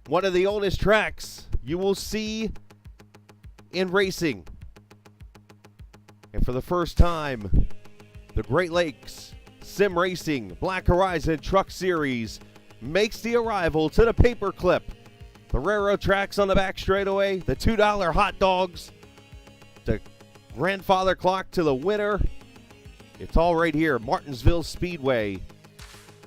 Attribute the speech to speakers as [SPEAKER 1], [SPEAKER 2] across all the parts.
[SPEAKER 1] one of the oldest tracks you will see in racing. And for the first time, the Great Lakes Sim Racing Black Horizon Truck Series makes the arrival to the Paperclip. The railroad tracks on the back straightaway, the $2 hot dogs, the grandfather clock to the winner. It's all right here, Martinsville Speedway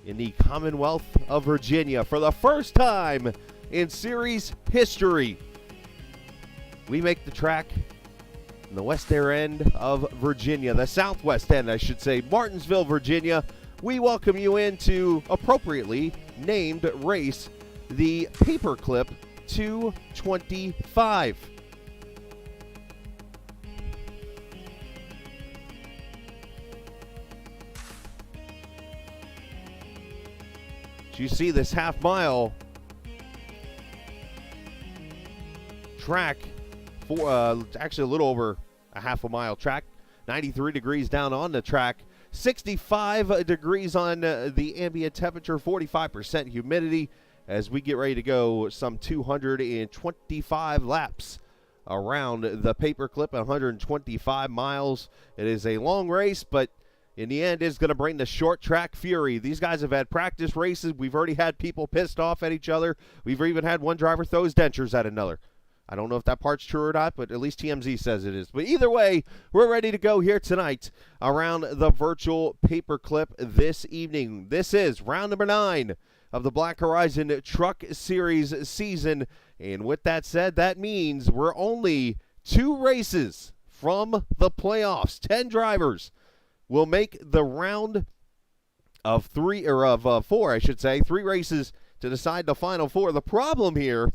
[SPEAKER 1] in the Commonwealth of Virginia. For the first time in series history, we make the track in the west end of Virginia, the southwest end, I should say, Martinsville, Virginia. We welcome you into appropriately named race, the Paperclip 225. You see this half mile track for actually a little over a half a mile track, 93 degrees down on the track, 65 degrees on the ambient temperature, 45% humidity as we get ready to go some 225 laps around the Paperclip, 125 miles. It is a long race, but in the end, it's going to bring the short track fury. These guys have had practice races. We've already had people pissed off at each other. We've even had one driver throw his dentures at another. I don't know if that part's true or not, but at least TMZ says it is. But either way, we're ready to go here tonight around the virtual Paperclip this evening. This is round number 9 of the Black Horizon Truck Series season. And with that said, that means we're only 2 races from the playoffs. 10 drivers will make the round of 4, I should say. 3 races to decide the final 4. The problem here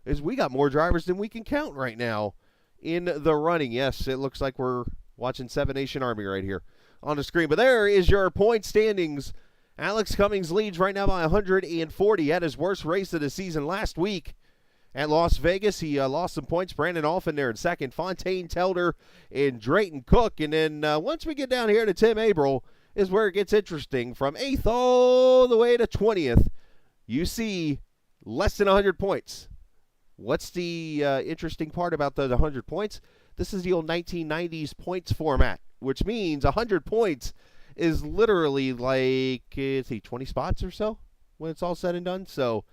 [SPEAKER 1] is we got more drivers than we can count right now in the running. Yes, it looks like we're watching 7 Nation Army right here on the screen. But there is your point standings. Alex Cummings leads right now by 140. He had his worst race of the season last week at Las Vegas. He lost some points. Brandon Alphin there in second. Fontaine, Telder, and Drayton Cook. And then once we get down here to Tim Averill is where it gets interesting. From 8th all the way to 20th, you see less than 100 points. What's the interesting part about the 100 points? This is the old 1990s points format, which means 100 points is literally like, 20 spots or so when it's all said and done. So,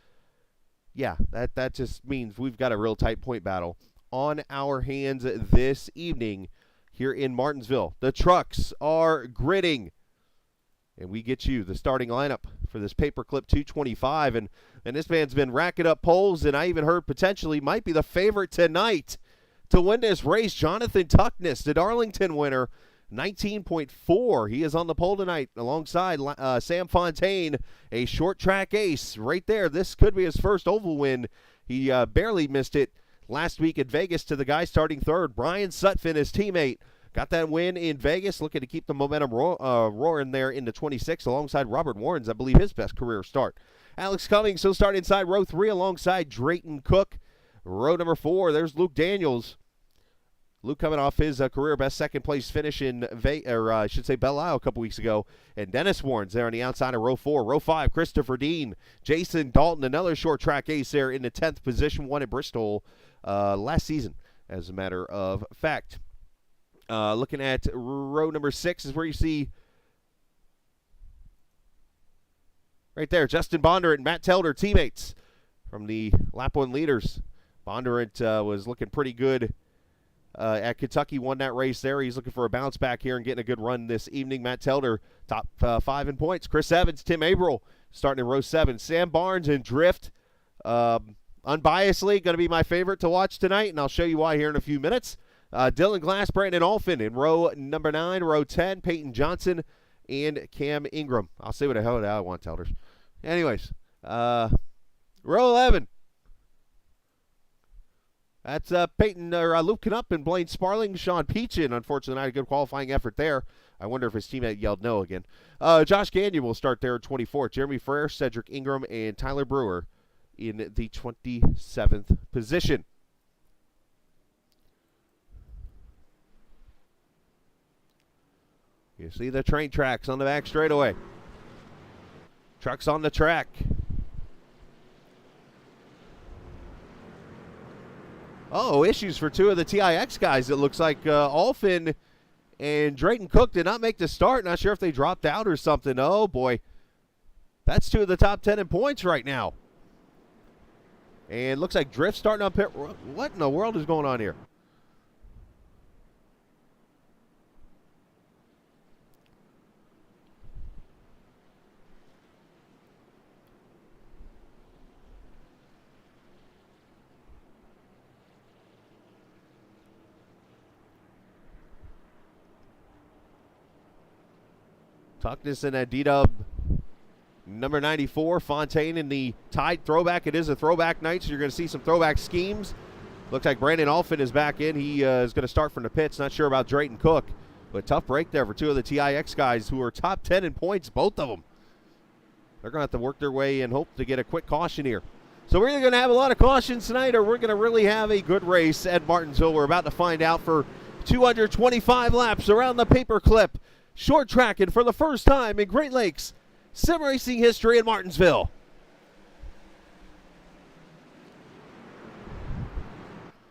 [SPEAKER 1] yeah, that just means we've got a real tight point battle on our hands this evening here in Martinsville. The trucks are gridding, and we get you the starting lineup for this Paperclip 225. And this man's been racking up poles, and I even heard potentially might be the favorite tonight to win this race. Jonathan Tuckness, the Darlington winner, 19.4. He is on the pole tonight alongside Sam Fontaine, a short track ace right there. This could be his first oval win. He barely missed it last week at Vegas to the guy starting third. Brian Sutphin, his teammate, got that win in Vegas, looking to keep the momentum roaring there in the 26 alongside Robert Warren's, I believe, his best career start. Alex Cummings, he'll start inside row 3 alongside Drayton Cook. Row number 4, there's Luke Daniels. Luke coming off his career best second-place finish in, Belle Isle a couple weeks ago. And Dennis Warren's there on the outside of row 4. Row 5, Christopher Dean. Jason Dalton, another short track ace there in the 10th position, won at Bristol last season, as a matter of fact. Looking at row number 6 is where you see right there Justin Bonduran and Matt Telder, teammates from the Lap 1 leaders. Bonduran was looking pretty good at Kentucky, won that race there. He's looking for a bounce back here and getting a good run this evening. Matt Telder, top 5 in points. Chris Evans, Tim Averill, starting in row 7. Sam Barnes and Drift, unbiasedly, going to be my favorite to watch tonight, and I'll show you why here in a few minutes. Dylan Glass, Brandon Alphin in row number 9. Row 10, Peyton Johnson and Cam Ingram. I'll say what the hell I want, Telders. Anyways, row 11. That's Peyton or Luke Knupp and Blaine Sparling. Sean Peachin, unfortunately, not a good qualifying effort there. I wonder if his teammate yelled no again. Josh Gagnon will start there at 24. Jeremy Frere, Cedric Ingram, and Tyler Brewer in the 27th position. You see the train tracks on the back straightaway. Trucks on the track. Oh, issues for two of the TIX guys. It looks like Alfin and Drayton Cook did not make the start. Not sure if they dropped out or something. Oh, boy. That's two of the top 10 in points right now. And looks like Drift starting up here. What in the world is going on here? Tuckness and DeeDub. Number 94, Fontaine in the Tide throwback. It is a throwback night, so you're going to see some throwback schemes. Looks like Brandon Alfin is back in. He is going to start from the pits. Not sure about Drayton Cook, but tough break there for two of the TIX guys who are top 10 in points, both of them. They're going to have to work their way and hope to get a quick caution here. So we're either going to have a lot of cautions tonight or we're going to really have a good race at Martinsville. We're about to find out for 225 laps around the Paperclip. Short tracking for the first time in Great Lakes sim racing history in Martinsville.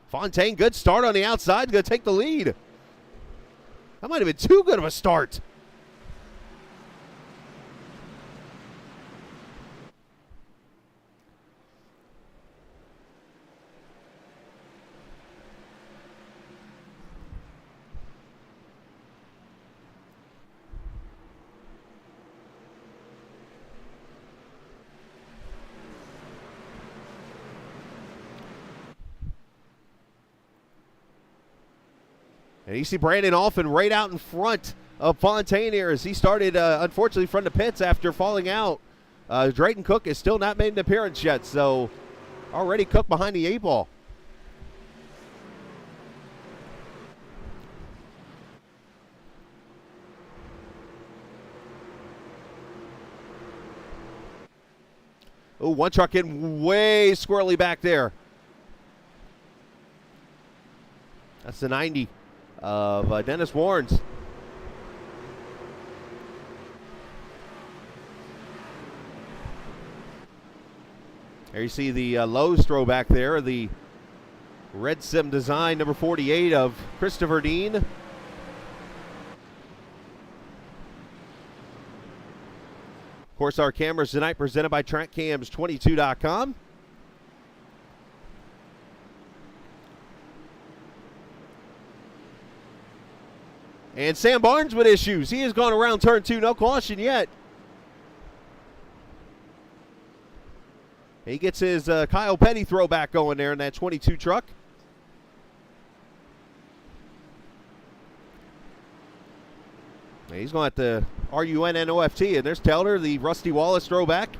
[SPEAKER 1] Fontaine, good start on the outside, going to take the lead. That might have been too good of a start. And you see Brandon Alfin right out in front of Fontaine here as he started, unfortunately, from the pits after falling out. Drayton Cook has still not made an appearance yet, so already Cook behind the 8-ball. Oh, one truck getting way squirrely back there. That's the 90 of Dennis Warrens. There you see the Lowe's throwback there, the Red Sim design, number 48 of Christopher Dean. Of course, our cameras tonight presented by TrackCams22.com. And Sam Barnes with issues. He has gone around turn 2, no caution yet. He gets his Kyle Petty throwback going there in that 22 truck. And he's going at the RUNNOFT, and there's Telder, the Rusty Wallace throwback.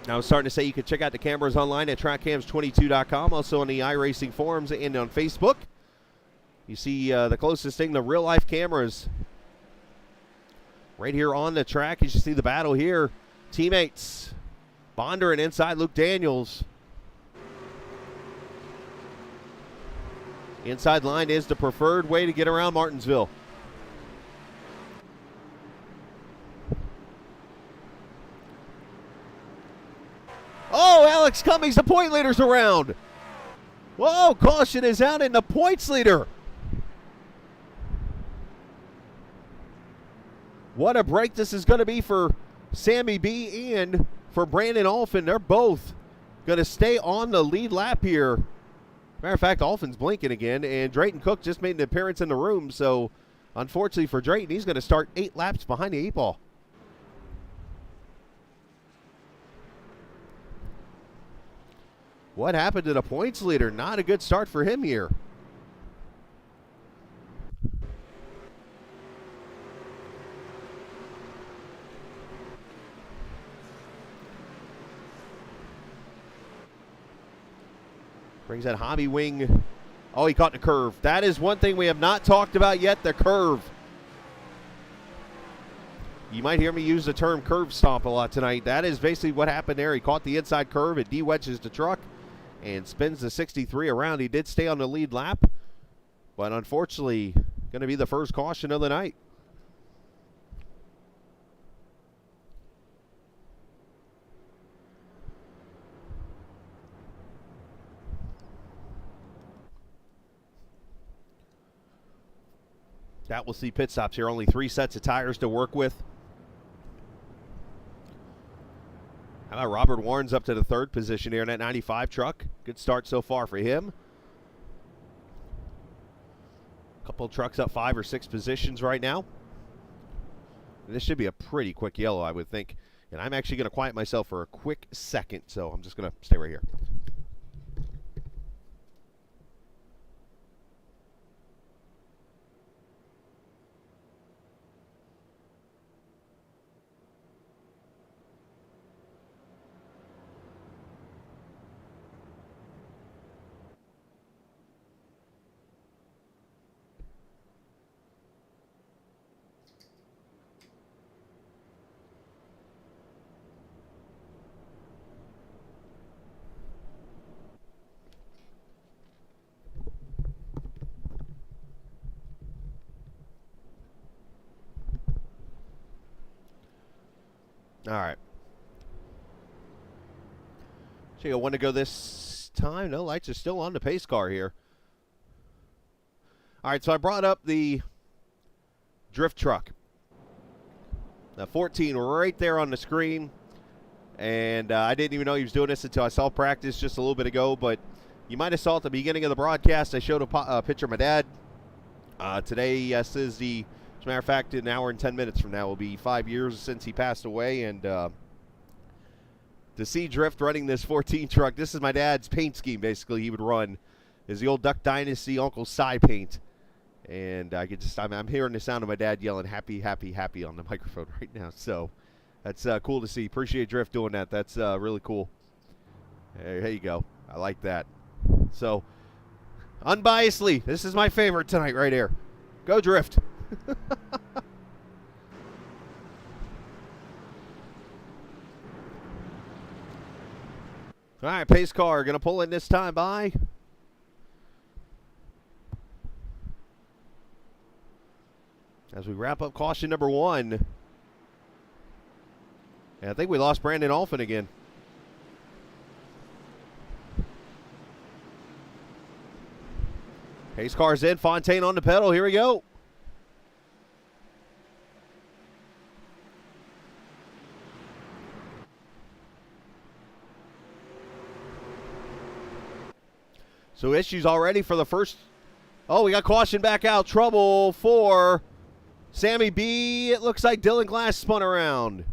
[SPEAKER 1] Now, I was starting to say you can check out the cameras online at TrackCams22.com, also on the iRacing forums and on Facebook. You see the closest thing to real-life cameras right here on the track. You should see the battle here. Teammates, Bonduran inside Luke Daniels. Inside line is the preferred way to get around Martinsville. Oh, Alex Cummings, the point leader's around. Whoa, caution is out in the points leader. What a break this is going to be for Sammy B and for Brandon Alfin. They're both going to stay on the lead lap here. Matter of fact, Alfin's blinking again, and Drayton Cook just made an appearance in the room, so unfortunately for Drayton, he's going to start 8 laps behind the 8-ball. What happened to the points leader? Not a good start for him here. Brings that hobby wing. Oh, he caught the curve. That is one thing we have not talked about yet, the curve. You might hear me use the term curve stomp a lot tonight. That is basically what happened there. He caught the inside curve. It de-wedges the truck and spins the 63 around. He did stay on the lead lap, but unfortunately going to be the first caution of the night. That will see pit stops here. Only 3 sets of tires to work with. How about Robert Warren's up to the 3rd position here in that 95 truck. Good start so far for him. Couple of trucks up 5 or 6 positions right now. This should be a pretty quick yellow, I would think. And I'm actually going to quiet myself for a quick second, so I'm just going to stay right here. All right. So you want to go this time? No, lights are still on the pace car here. All right, so I brought up the drift truck. The 14 right there on the screen. And I didn't even know he was doing this until I saw practice just a little bit ago. But you might have saw at the beginning of the broadcast, I showed a picture of my dad. Today, yes, is the... As a matter of fact, an hour and 10 minutes from now will be 5 years since he passed away. And to see Drift running this 14 truck, this is my dad's paint scheme, basically, he would run. Is the old Duck Dynasty Uncle Si paint. And I could just, I'm hearing the sound of my dad yelling happy, happy, happy on the microphone right now. So that's cool to see. Appreciate Drift doing that. That's really cool. There you go. I like that. So, unbiasedly, this is my favorite tonight right here. Go Drift. All right, pace car going to pull in this time by. As we wrap up caution number 1. And I think we lost Brandon Alphin again. Pace car's in. Fontaine on the pedal. Here we go. So issues already for the first. Oh, we got caution back out. Trouble for Sammy B. It looks like Dylan Glass spun around.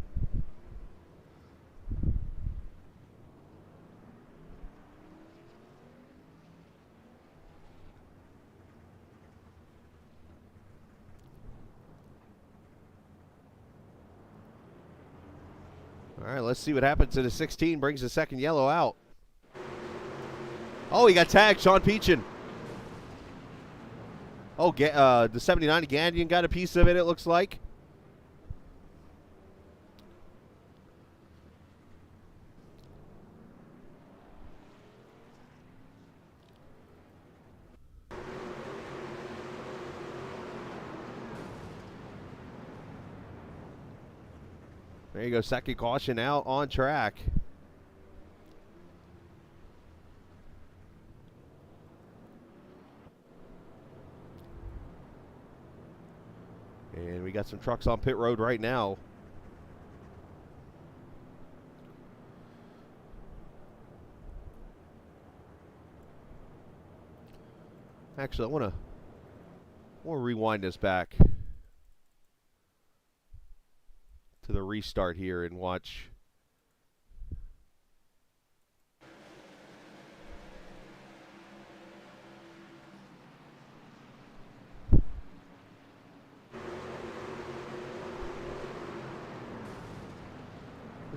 [SPEAKER 1] All right, let's see what happens to the 16. Brings the second yellow out. Oh, he got tagged, Sean Peachin. Oh, the 79 Gandian got a piece of it, it looks like. There you go, second caution out on track. And we got some trucks on pit road right now. Actually, I want to rewind this back to the restart here and watch.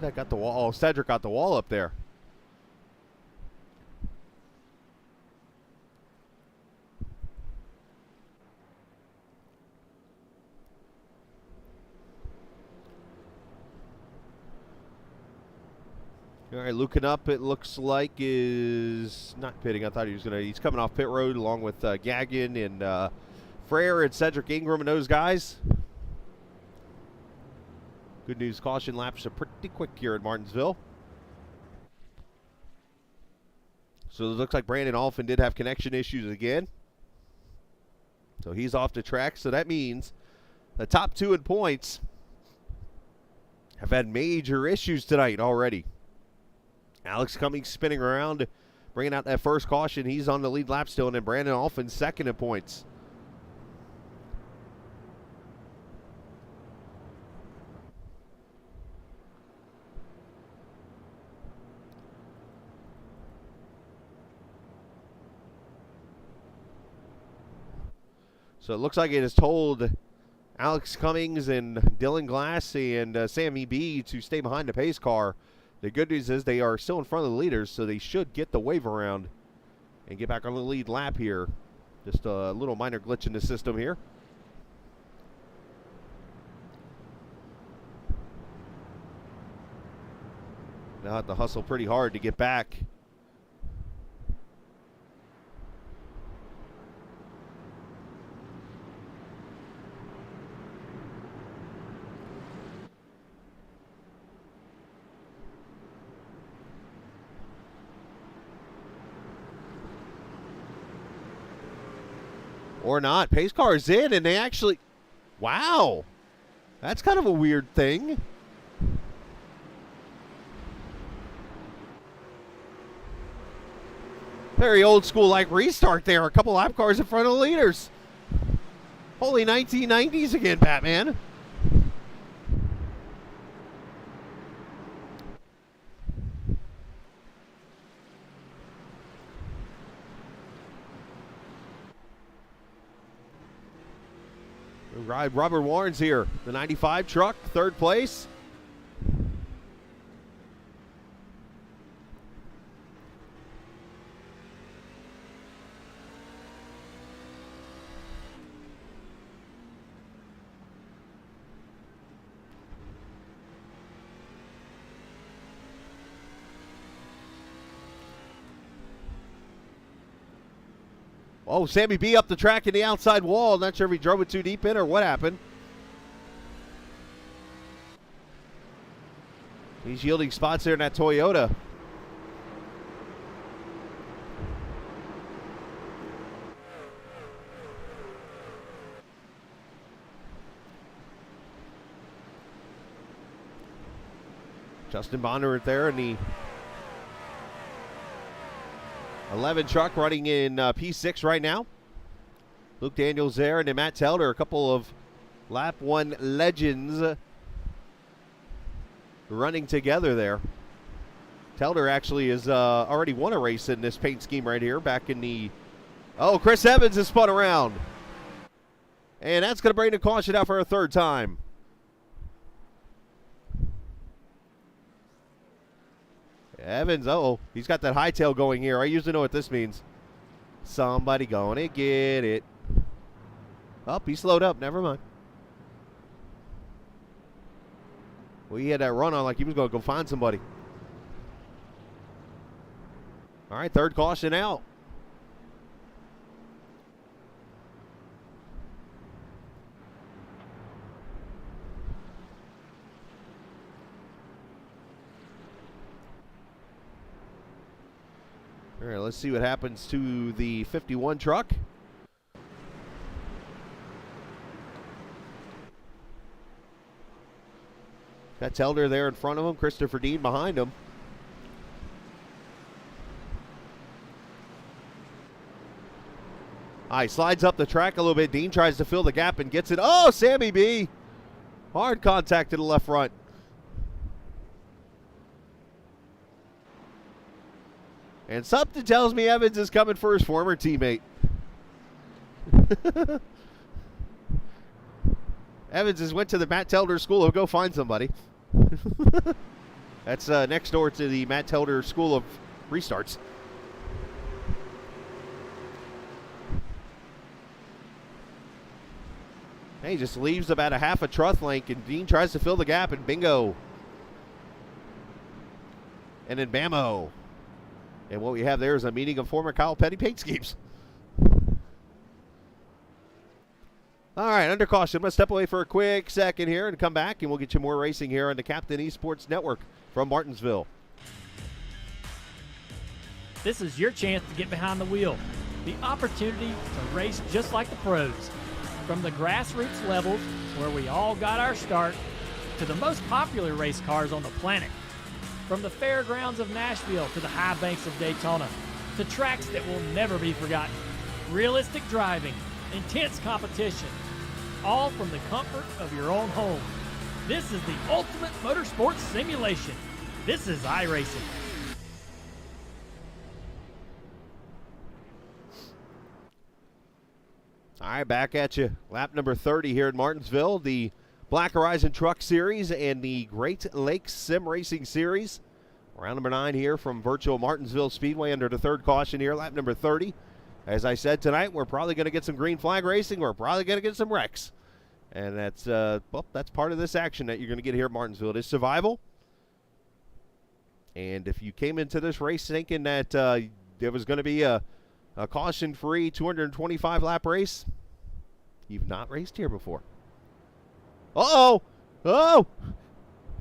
[SPEAKER 1] That got the wall. Oh, Cedric got the wall up there. All right, Lucan up, it looks like, is not pitting. I thought he's coming off pit road along with Gagan and Frere and Cedric Ingram and those guys. Good news, caution laps are pretty quick here at Martinsville. So it looks like Brandon Alphin did have connection issues again. So he's off the track. So that means the top 2 in points have had major issues tonight already. Alex Cummings spinning around, bringing out that first caution. He's on the lead lap still, and then Brandon Alphin second in points. So it looks like it has told Alex Cummings and Dylan Glass and Sammy B to stay behind the pace car. The good news is they are still in front of the leaders, so they should get the wave around and get back on the lead lap here. Just a little minor glitch in the system here. They'll have to hustle pretty hard to get back. Or not. Pace car is in, and they actually... Wow. That's kind of a weird thing. Very old school like restart there. A couple lap cars in front of the leaders. Holy 1990s again, Batman. Robert Warren's here. The 95 truck, third place. Oh, Sammy B up the track in the outside wall. Not sure if he drove it too deep in or what happened. He's yielding spots there in that Toyota. Justin Bonduran there in the 11 truck running in P6 right now. Luke Daniels there, and then Matt Telder, a couple of lap 1 legends running together there. Telder actually has already won a race in this paint scheme right here back in the... Oh, Chris Evans has spun around. And that's going to bring the caution out for a third time. Evans, he's got that high tail going here. I usually know what this means. Somebody going to get it. Oh, he slowed up. Never mind. Well, he had that run on like he was going to go find somebody. All right, third caution out. All right, let's see what happens to the 51 truck. Got Telder there in front of him, Christopher Dean behind him. All right, slides up the track a little bit. Dean tries to fill the gap and gets it. Oh, Sammy B. Hard contact to the left front. And something tells me Evans is coming for his former teammate. Evans has went to the Matt Telder School of Go Find Somebody. That's next door to the Matt Telder School of Restarts. And he just leaves about a half a trough length, and Dean tries to fill the gap, and bingo. And then bammo. And what we have there is a meeting of former Kyle Petty paint schemes. All right, under caution. I'm going to step away for a quick second here and come back, and we'll get you more racing here on the Captain Esports Network from Martinsville.
[SPEAKER 2] This is your chance to get behind the wheel. the opportunity to race just like the pros. From the grassroots levels, where we all got our start, to the most popular race cars on the planet. From the fairgrounds of Nashville to the high banks of Daytona, to tracks that will never be forgotten. Realistic driving, intense competition, all from the comfort of your own home. This is the ultimate motorsports simulation. This is iRacing.
[SPEAKER 1] All right, back at you. Lap number 30 here in Martinsville. The Black Horizon Truck Series and the Great Lakes Sim Racing Series. Round number 9 here from virtual Martinsville Speedway under the third caution here, lap number 30. As I said tonight, we're probably going to get some green flag racing. We're probably going to get some wrecks. And that's that's part of this action that you're going to get here at Martinsville. It is survival. And if you came into this race thinking that there was going to be a caution-free 225-lap race, you've not raced here before. Uh-oh! Oh!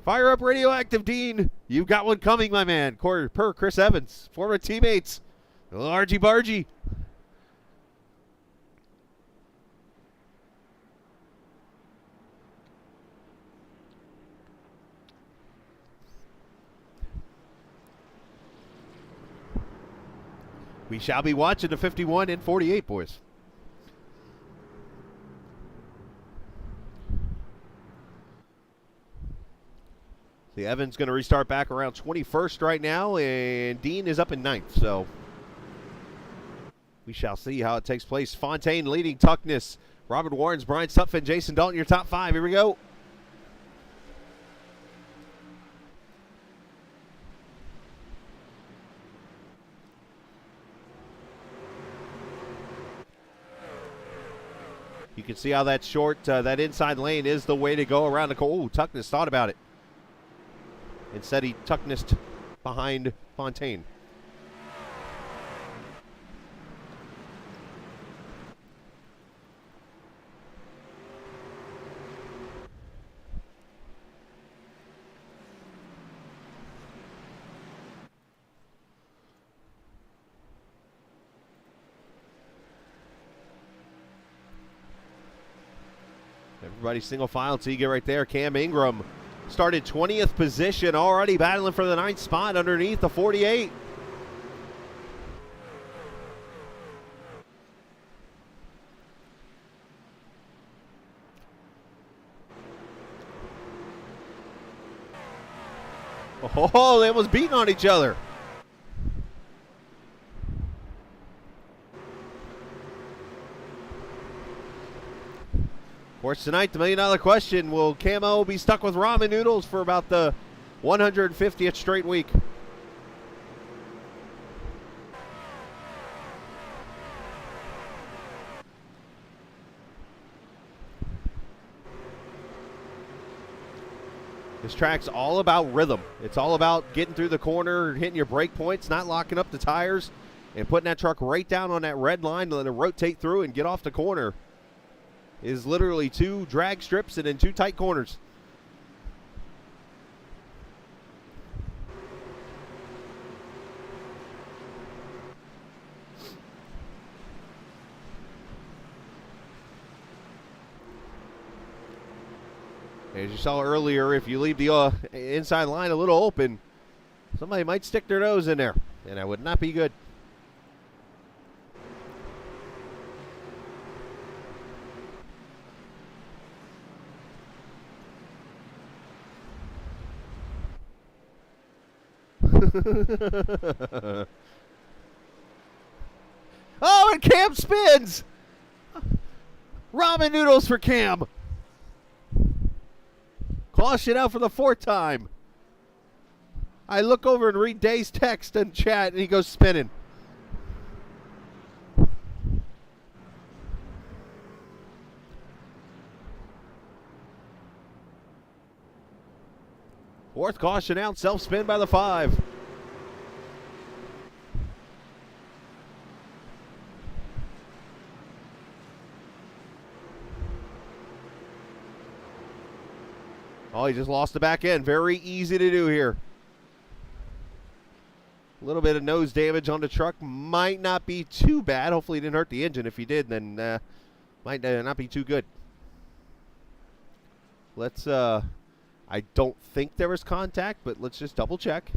[SPEAKER 1] Fire up Radioactive, Dean. You've got one coming, my man. Per Chris Evans, former teammates. Argy Bargy. We shall be watching the 51 and 48, boys. The Evans going to restart back around 21st right now, and Dean is up in 9th, so we shall see how it takes place. Fontaine leading Tuckness. Robert Warrens, Brian Stutfin, Jason Dalton, your top 5. Here we go. You can see how that short, that inside lane is the way to go around the corner. Ooh, Tuckness thought about it. Instead, he Tucknessed behind Fontaine. Everybody single file until you get right there. Cam Ingram started 20th position, already battling for the 9th spot underneath the 48. Oh, they almost beating on each other. Of course, tonight, the million-dollar question, will Camo be stuck with ramen noodles for about the 150th straight week? This track's all about rhythm. It's all about getting through the corner, hitting your brake points, not locking up the tires, and putting that truck right down on that red line to let it rotate through and get off the corner. Is literally 2 drag strips and then 2 tight corners. As you saw earlier, if you leave the inside line a little open, somebody might stick their nose in there, and that would not be good. Oh, and Cam spins! Ramen noodles for Cam. Caution out for the 4th time. I look over and read Day's text and chat, and he goes spinning. Fourth caution out, self-spin by the 5. Oh, he just lost the back end. Very easy to do here. A little bit of nose damage on the truck. Might not be too bad. Hopefully it didn't hurt the engine. If he did, then might not be too good. Let's, I don't think there was contact, but let's just double check.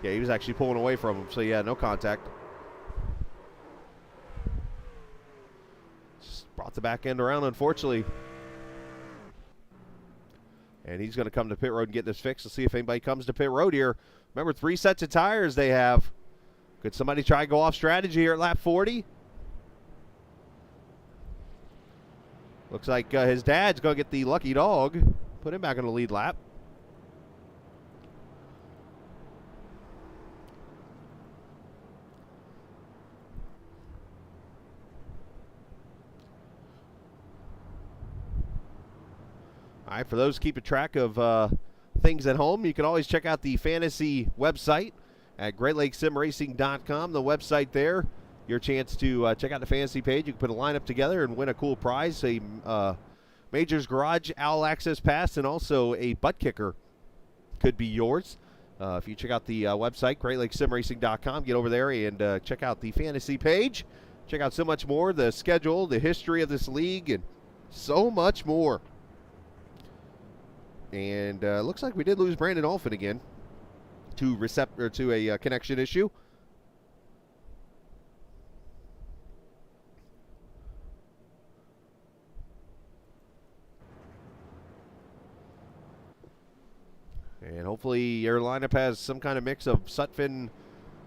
[SPEAKER 1] Yeah, he was actually pulling away from him, so yeah, no contact. Just brought the back end around, unfortunately. And he's going to come to pit road and get this fixed. Let's see if anybody comes to pit road here. Remember, 3 sets of tires they have. Could somebody try to go off strategy here at lap 40? Looks like his dad's going to get the lucky dog. Put him back on the lead lap. All right, for those keeping track of things at home, you can always check out the fantasy website at GreatLakesSimRacing.com. The website there, your chance to check out the fantasy page. You can put a lineup together and win a cool prize, a Majors Garage All Access Pass, and also a Buttkicker could be yours. If you check out the website, GreatLakesSimRacing.com, get over there and check out the fantasy page. Check out so much more, the schedule, the history of this league, and so much more. And looks like we did lose Brandon Olfen again to a connection issue. And hopefully your lineup has some kind of mix of Sutphin,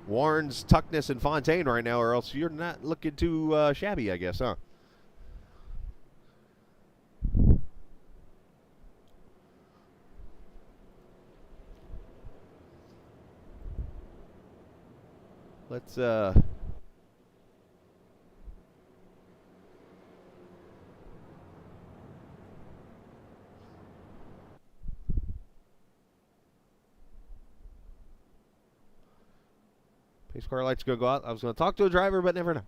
[SPEAKER 1] Warrens, Tuckness, and Fontaine right now, or else you're not looking too shabby, I guess, huh? Let's pace car light's gonna go out. I was gonna talk to a driver, but never know.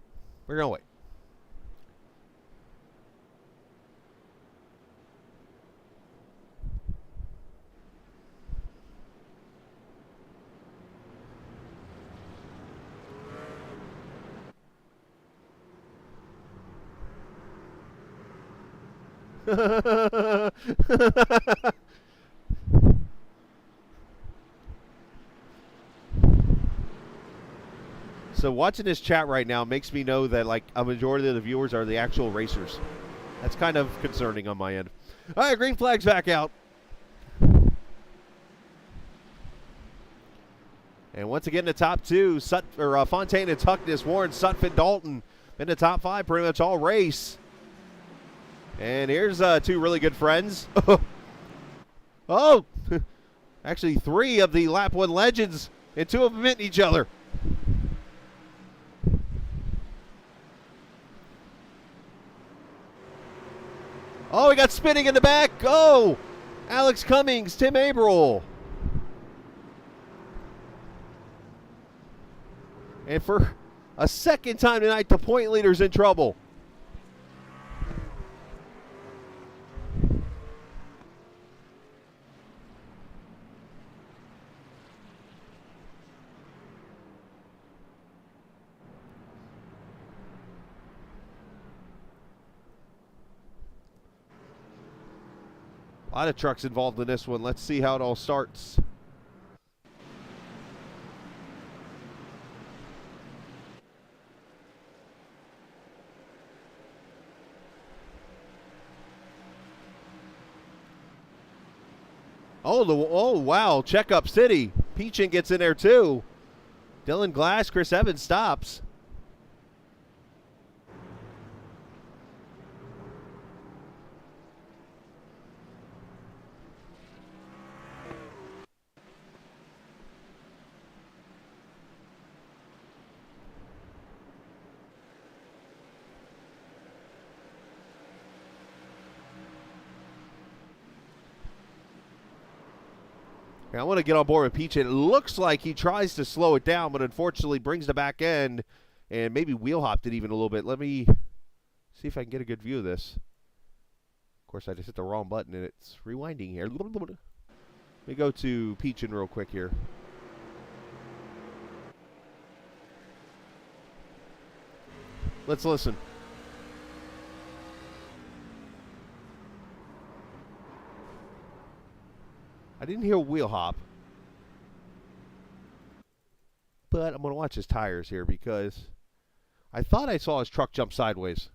[SPEAKER 1] We're gonna wait. So watching this chat right now makes me know that like a majority of the viewers are the actual racers. That's kind of concerning on my end. All right, green flag's back out. And once again, the top two, Fontaine and Tuckness, Warren, Sutphin, Dalton, in the top 5 pretty much all race. And here's 2 really good friends. Oh, actually 3 of the Lap 1 legends, and 2 of them hitting each other. Oh, we got spinning in the back. Oh, Alex Cummings, Tim Abril. And for a second time tonight, the point leader's in trouble. A lot of trucks involved in this one. Let's see how it all starts. Oh, wow, Checkup City. Peachin gets in there too. Dylan Glass, Chris Evans stops. I want to get on board with Peach. It looks like he tries to slow it down, but unfortunately brings the back end and maybe wheel hopped it even a little bit. Let me see if I can get a good view of this. Of course, I just hit the wrong button, and it's rewinding here. Let me go to Peachin real quick here. Let's listen. I didn't hear a wheel hop. But I'm going to watch his tires here because I thought I saw his truck jump sideways.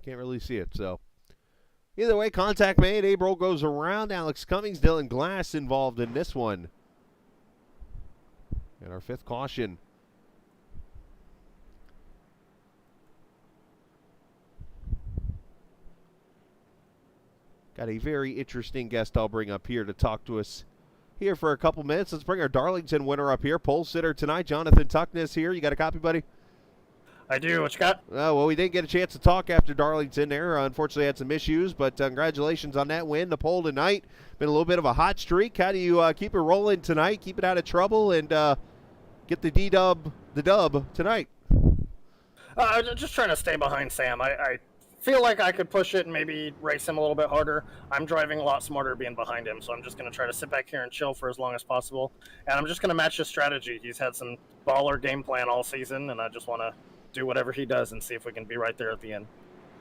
[SPEAKER 1] Can't really see it, so. Either way, contact made. Abe roll goes around. Alex Cummings, Dylan Glass involved in this one. And our 5th caution. Got a very interesting guest I'll bring up here to talk to us here for a couple minutes. Let's bring our Darlington winner up here. Pole sitter tonight, Jonathan Tuckness here. You got a copy, buddy?
[SPEAKER 3] I do. What you got?
[SPEAKER 1] Well, we didn't get a chance to talk after Darlington there. Unfortunately, had some issues, but congratulations on that win. The pole tonight. Been a little bit of a hot streak. How do you keep it rolling tonight, keep it out of trouble, and get the DeeDub, the dub tonight?
[SPEAKER 3] Just trying to stay behind Sam. I feel like I could push it and maybe race him a little bit harder. I'm driving a lot smarter being behind him, so I'm just going to try to sit back here and chill for as long as possible. And I'm just going to match his strategy. He's had some baller game plan all season, and I just want to do whatever he does and see if we can be right there at the end.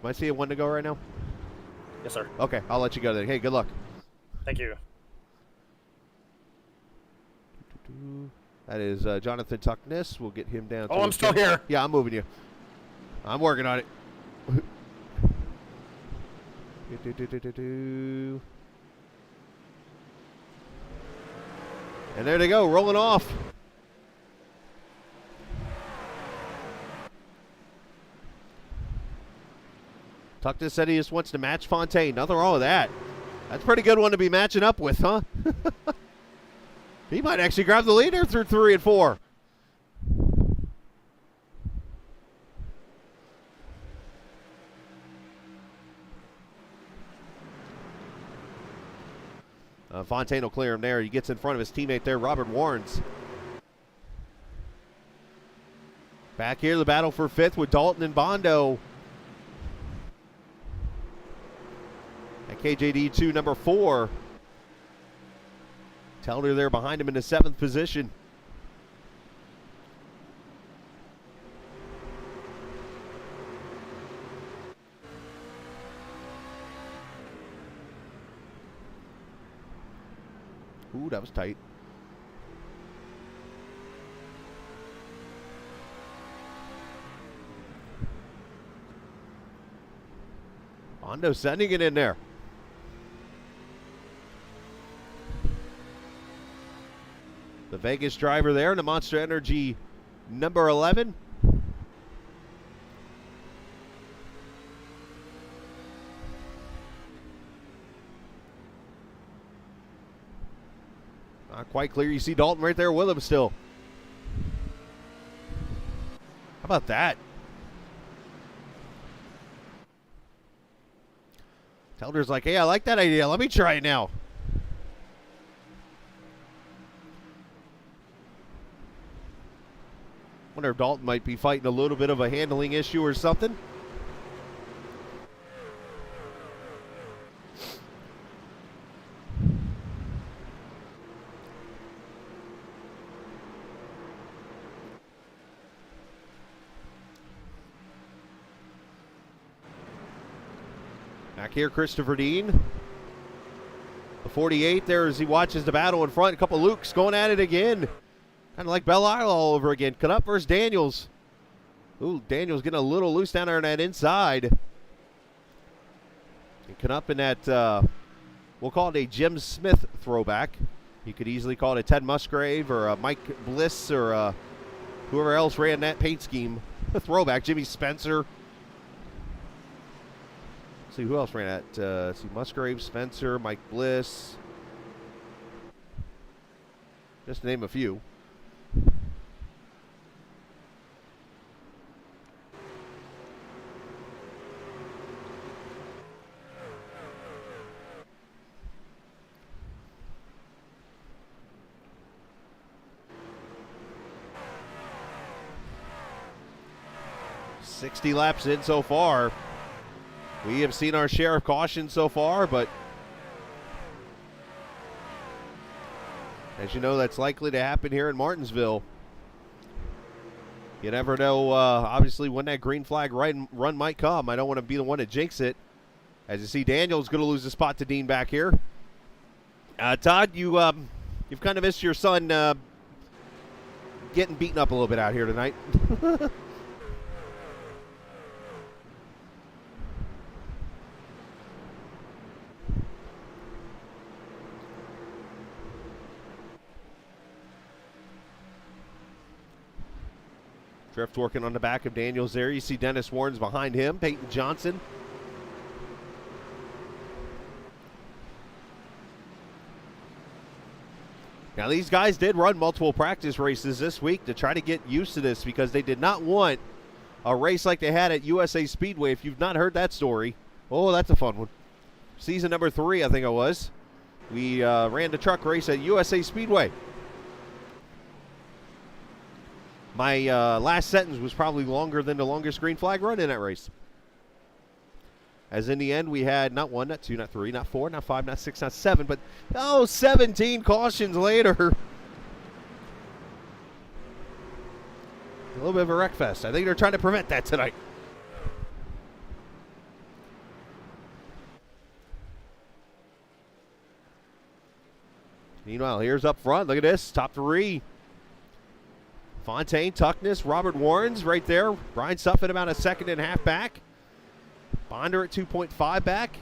[SPEAKER 1] Am I seeing one to go right now?
[SPEAKER 3] Yes, sir.
[SPEAKER 1] Okay, I'll let you go then. Hey, good luck.
[SPEAKER 3] Thank you.
[SPEAKER 1] That is Jonathan Tuckness. We'll get him down.
[SPEAKER 3] Oh, I'm still here.
[SPEAKER 1] Yeah, I'm moving you. I'm working on it. And there they go, rolling off. Tuckness said he just wants to match Fontaine. Nothing wrong with that. That's a pretty good one to be matching up with, huh? He might actually grab the leader through 3 and 4. Fontaine will clear him there. He gets in front of his teammate there, Robert Warrens. Back here, the battle for 5th with Dalton and Bondo. At KJD 2, number 4. Telder there behind him in the 7th position. Ooh, that was tight. Bondo sending it in there. The Vegas driver there, the Monster Energy number 11. Not quite clear. You see Dalton right there with him still. How about that? Telder's like, hey, I like that idea. Let me try it now. Wonder if Dalton might be fighting a little bit of a handling issue or something. Back here, Christopher Dean. The 48 there as he watches the battle in front. A couple Lukes going at it again. Kind of like Belle Isle all over again. Canup versus Daniels. Ooh, Daniels getting a little loose down there on that inside. And Canup in that, we'll call it a Jim Smith throwback. You could easily call it a Ted Musgrave or a Mike Bliss or whoever else ran that paint scheme. A throwback, Jimmy Spencer. Let's see, who else ran that? See, Musgrave, Spencer, Mike Bliss. Just to name a few. 60 laps in so far. We have seen our share of caution so far, but as you know, that's likely to happen here in Martinsville. You never know, obviously, when that green flag run might come. I don't want to be the one to jinx it. As you see, Daniel's going to lose the spot to Dean back here. Todd, you've kind of missed your son getting beaten up a little bit out here tonight. Drift working on the back of Daniels there. You see Dennis Warren's behind him. Peyton Johnson. Now, these guys did run multiple practice races this week to try to get used to this because they did not want a race like they had at USA Speedway. If you've not heard that story, oh, that's a fun one. Season number 3, I think it was. We ran the truck race at USA Speedway. My last sentence was probably longer than the longest green flag run in that race. As in the end, we had not 1, not 2, not 3, not 4, not 5, not 6, not 7, but 17 cautions later. A little bit of a wreck fest. I think they're trying to prevent that tonight. Meanwhile, here's up front. Look at this. Top 3. Fontaine, Tuckness, Robert Warrens right there. Brian Suffin about a second and a half back. Bonder at 2.5 back.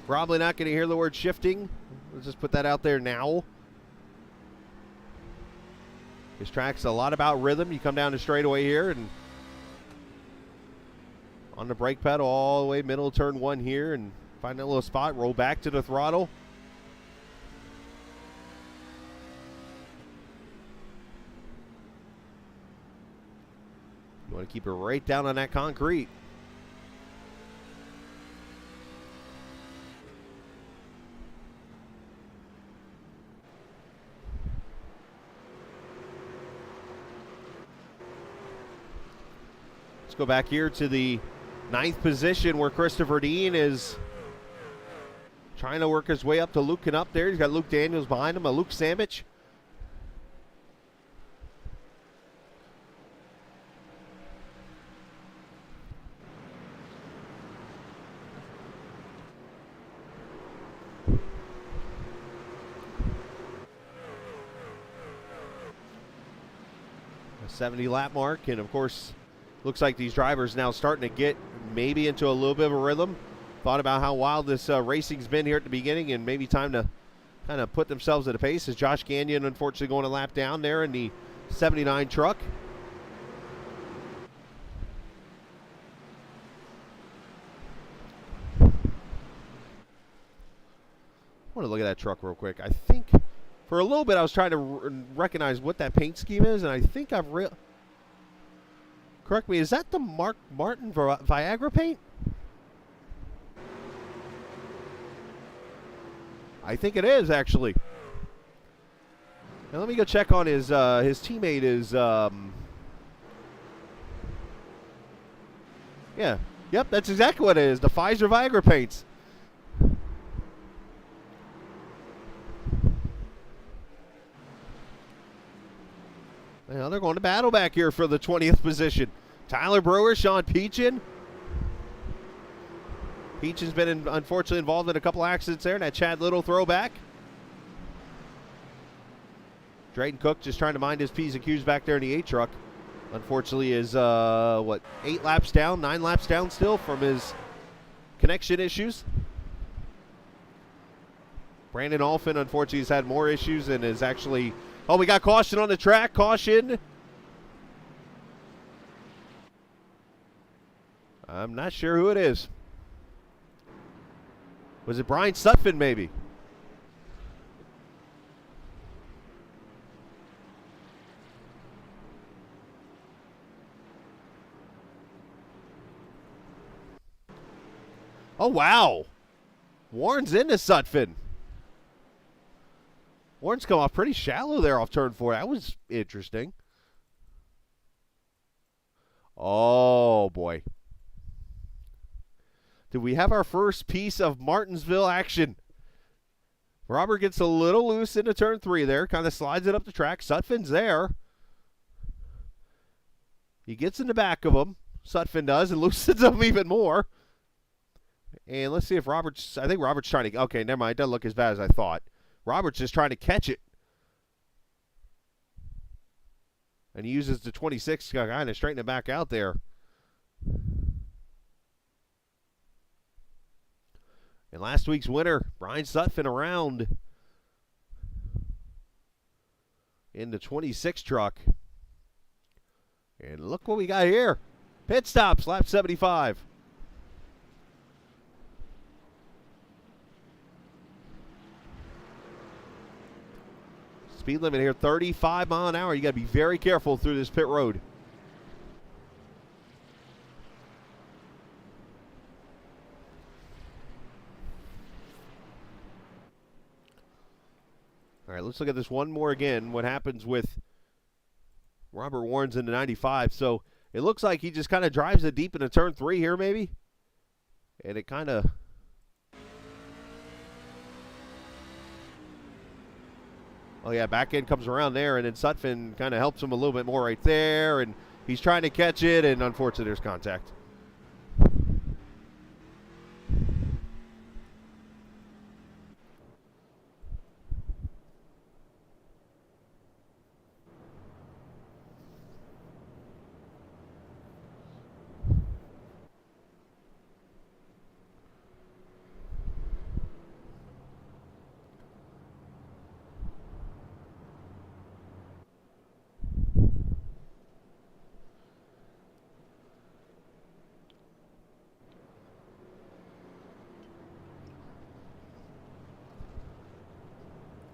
[SPEAKER 1] Probably not going to hear the word shifting. Let's just put that out there now. This track's a lot about rhythm. You come down the straightaway here and on the brake pedal all the way middle of turn 1 here and find that little spot, roll back to the throttle. You want to keep it right down on that concrete. Let's go back here to the 9th position where Christopher Dean is trying to work his way up to Luke Knupp there. He's got Luke Daniels behind him, a Luke Samich. A 70 lap mark, and of course, looks like these drivers now starting to get maybe into a little bit of a rhythm. Thought about how wild this racing's been here at the beginning and maybe time to kind of put themselves at a pace as Josh Gagnon unfortunately going a lap down there in the 79 truck. I want to look at that truck real quick. I think for a little bit I was trying to recognize what that paint scheme is, and I think I've correct me, is that the Martin Viagra paint? I think it is, actually. Now let me go check on his teammate is, yeah. Yep, that's exactly what it is, the Pfizer Viagra paints. Now they're going to battle back here for the 20th position. Tyler Brewer, Sean Peachin. Peachin's been unfortunately involved in a couple accidents there, and that Chad Little throwback. Drayton Cook just trying to mind his P's and Q's back there in the 8 truck. Unfortunately is, 8 laps down, 9 laps down still from his connection issues. Brandon Alfin, unfortunately, has had more issues and is actually... Oh, we got caution on the track. Caution. I'm not sure who it is. Was it Brian Sutphin, maybe? Oh, wow. Warren's into Sutphin. Warren's come off pretty shallow there off turn 4. That was interesting. Oh, boy. Did we have our first piece of Martinsville action? Robert gets a little loose into turn 3 there. Kind of slides it up the track. Sutphin's there. He gets in the back of him. Sutphin does and loosens him even more. And let's see if Robert's... I think Robert's trying to... Okay, never mind. It doesn't look as bad as I thought. Robert's just trying to catch it. And he uses the 26 to kind of straighten it back out there. And last week's winner, Brian Sutphin, around in the 26 truck. And look what we got here. Pit stops, lap 75. Speed limit here, 35 mile an hour. You got to be very careful through this pit road. All right, let's look at this one more again. What happens with Robert Warren's in the 95. So it looks like he just kind of drives it deep into turn 3 here maybe. And it kind of... Oh, yeah, back end comes around there, and then Sutphin kind of helps him a little bit more right there, and he's trying to catch it, and unfortunately there's contact.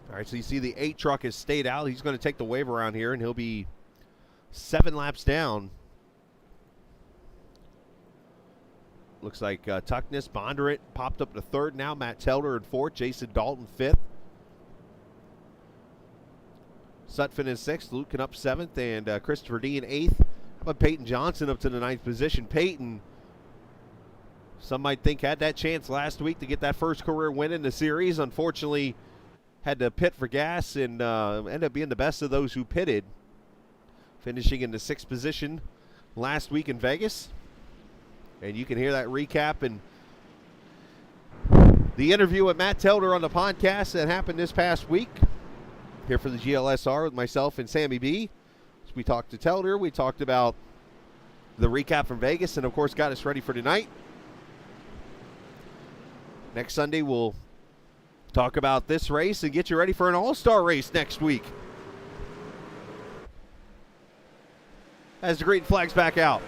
[SPEAKER 1] All right, so you see the 8 truck has stayed out. He's going to take the wave around here, and he'll be 7 laps down. Looks like Tuckness, Bonduran popped up to 3rd now. Matt Telder in 4th. Jason Dalton 5th. Sutphin in 6th. Lucan up 7th, and Christopher Dean 8th. How about Peyton Johnson up to the 9th position? Peyton, some might think, had that chance last week to get that first career win in the series. Unfortunately, had to pit for gas and ended up being the best of those who pitted, finishing in the 6th position last week in Vegas. And you can hear that recap and the interview with Matt Telder on the podcast that happened this past week here for the GLSR with myself and Sammy B. So we talked to Telder. We talked about the recap from Vegas and, of course, got us ready for tonight. Next Sunday, we'll talk about this race and get you ready for an all-star race next week. As the green flag's back out.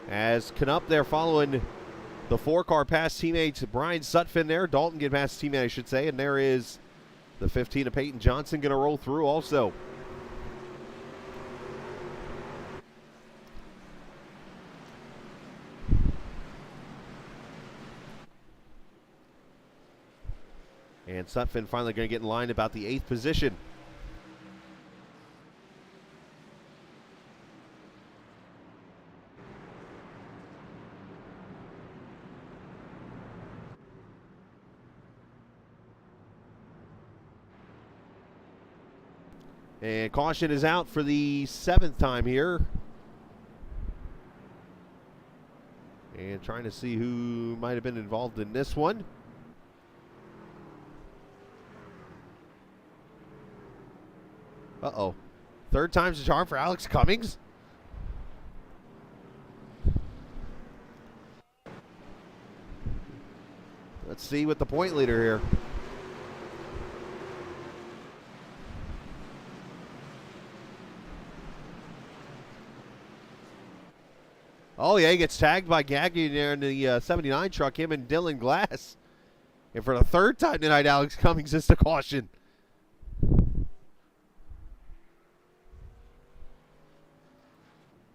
[SPEAKER 1] As Knupp there following the 4-car past teammates, Brian Sutphin there. Dalton get past teammate, I should say. And there is the 15 of Peyton Johnson going to roll through also. And Sutphin finally going to get in line about the 8th position. And caution is out for the 7th time here. And trying to see who might have been involved in this one. Uh-oh. 3rd time's the charm for Alex Cummings. Let's see what the point leader here. Oh, yeah, he gets tagged by Gaggy there in the 79 truck, him and Dylan Glass. And for the third time tonight, Alex Cummings is the caution.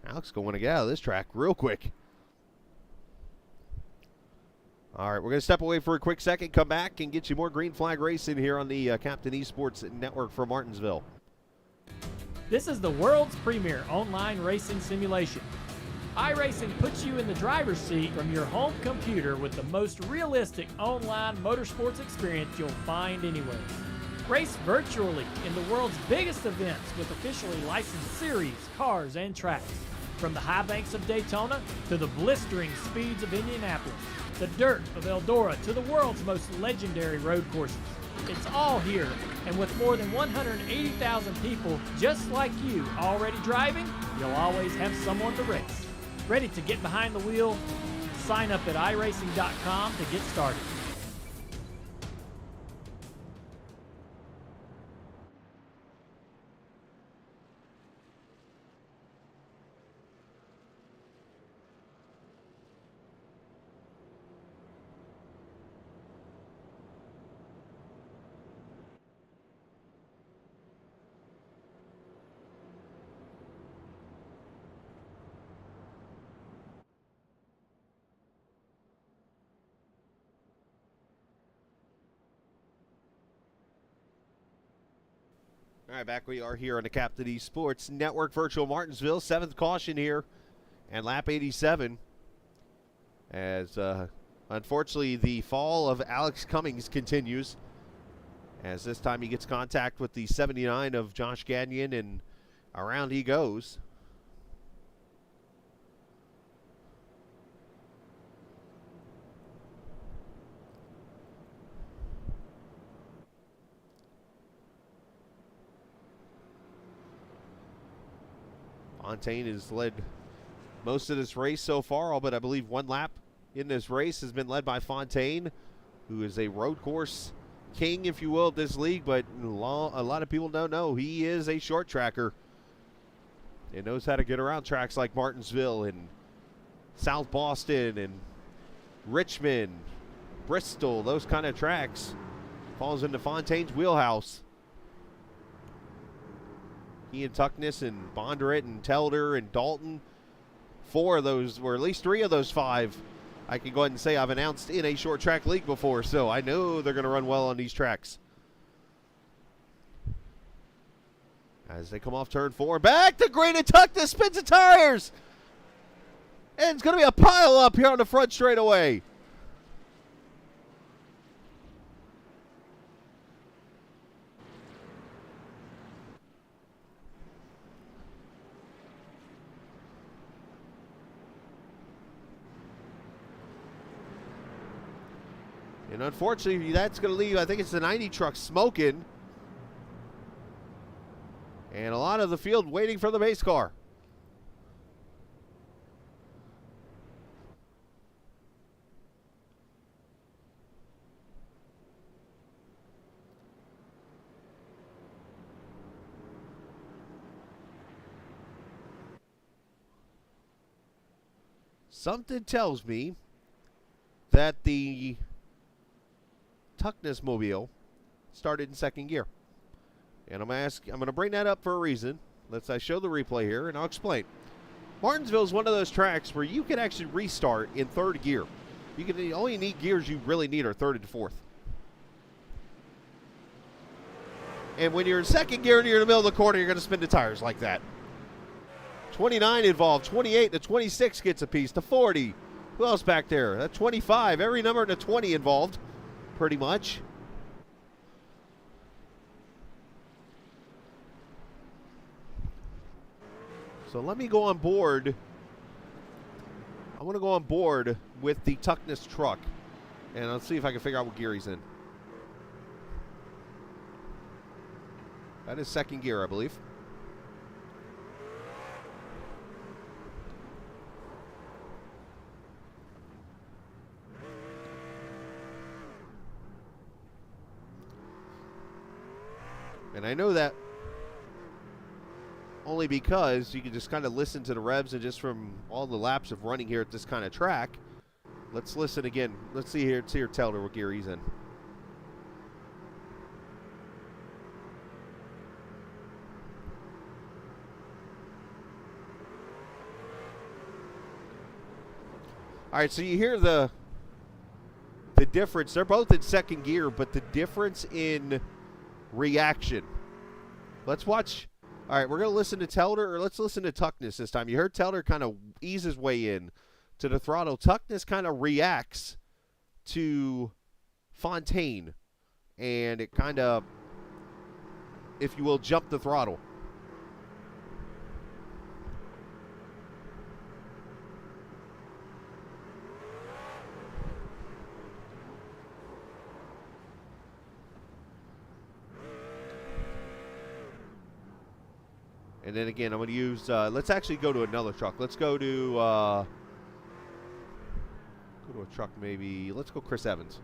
[SPEAKER 1] Alex going to want to get out of this track real quick. All right, we're going to step away for a quick second, come back, and get you more green flag racing here on the Captain Esports Network from Martinsville.
[SPEAKER 2] This is the world's premier online racing simulation. iRacing puts you in the driver's seat from your home computer with the most realistic online motorsports experience you'll find anywhere. Race virtually in the world's biggest events with officially licensed series, cars, and tracks. From the high banks of Daytona to the blistering speeds of Indianapolis, the dirt of Eldora to the world's most legendary road courses. It's all here, and with more than 180,000 people just like you already driving, you'll always have someone to race. Ready to get behind the wheel? Sign up at iRacing.com to get started.
[SPEAKER 1] All right, back we are here on the Captain Esports Network, Virtual Martinsville. 7th caution here, and lap 87. As, unfortunately, the fall of Alex Cummings continues. As this time he gets contact with the 79 of Josh Gagnon, and around he goes. Fontaine has led most of this race so far, all but I believe one lap in this race has been led by Fontaine, who is a road course king, if you will, of this league, but a lot of people don't know he is a short tracker and knows how to get around tracks like Martinsville and South Boston and Richmond, Bristol, those kind of tracks. Falls into Fontaine's wheelhouse. He and Tuckness and Bonduran and Telder and Dalton, 4 of those, or at least 3 of those 5, I can go ahead and say I've announced in a short track league before, so I know they're going to run well on these tracks. As they come off turn 4, back to Green and Tuckness, spins the tires! And it's going to be a pile up here on the front straightaway. And unfortunately, that's going to leave, I think it's the 90 truck smoking. And a lot of the field waiting for the base car. Something tells me that the Tuckness mobile started in 2nd gear. And I'm going to bring that up for a reason. Let's show the replay here, and I'll explain. Martinsville is one of those tracks where you can actually restart in 3rd gear. The only neat gears you really need are 3rd and 4th. And when you're in 2nd gear and you're in the middle of the corner, you're going to spin the tires like that. 29 involved, 28 to 26 gets a piece, to 40. Who else back there? That 25. Every number in the 20 involved, pretty much. So let me go on board. I want to go on board with the Tuckness truck, and let's see if I can figure out what gear he's in. That is 2nd gear, I believe. And I know that only because you can just kind of listen to the revs, and just from all the laps of running here at this kind of track. Let's listen again. Let's see here. Let's see here. Tell her what gear he's in. All right, so you hear the difference. They're both in second gear, but the difference in reaction. Let's watch. All right, we're going to listen to Telder, or let's listen to Tuckness this time. You heard Telder kind of ease his way in to the throttle. Tuckness kind of reacts to Fontaine, and it kind of, if you will, jumped the throttle. And then again, I'm going to use, let's actually go to another truck. Let's go to a truck maybe. Let's go Chris Evans.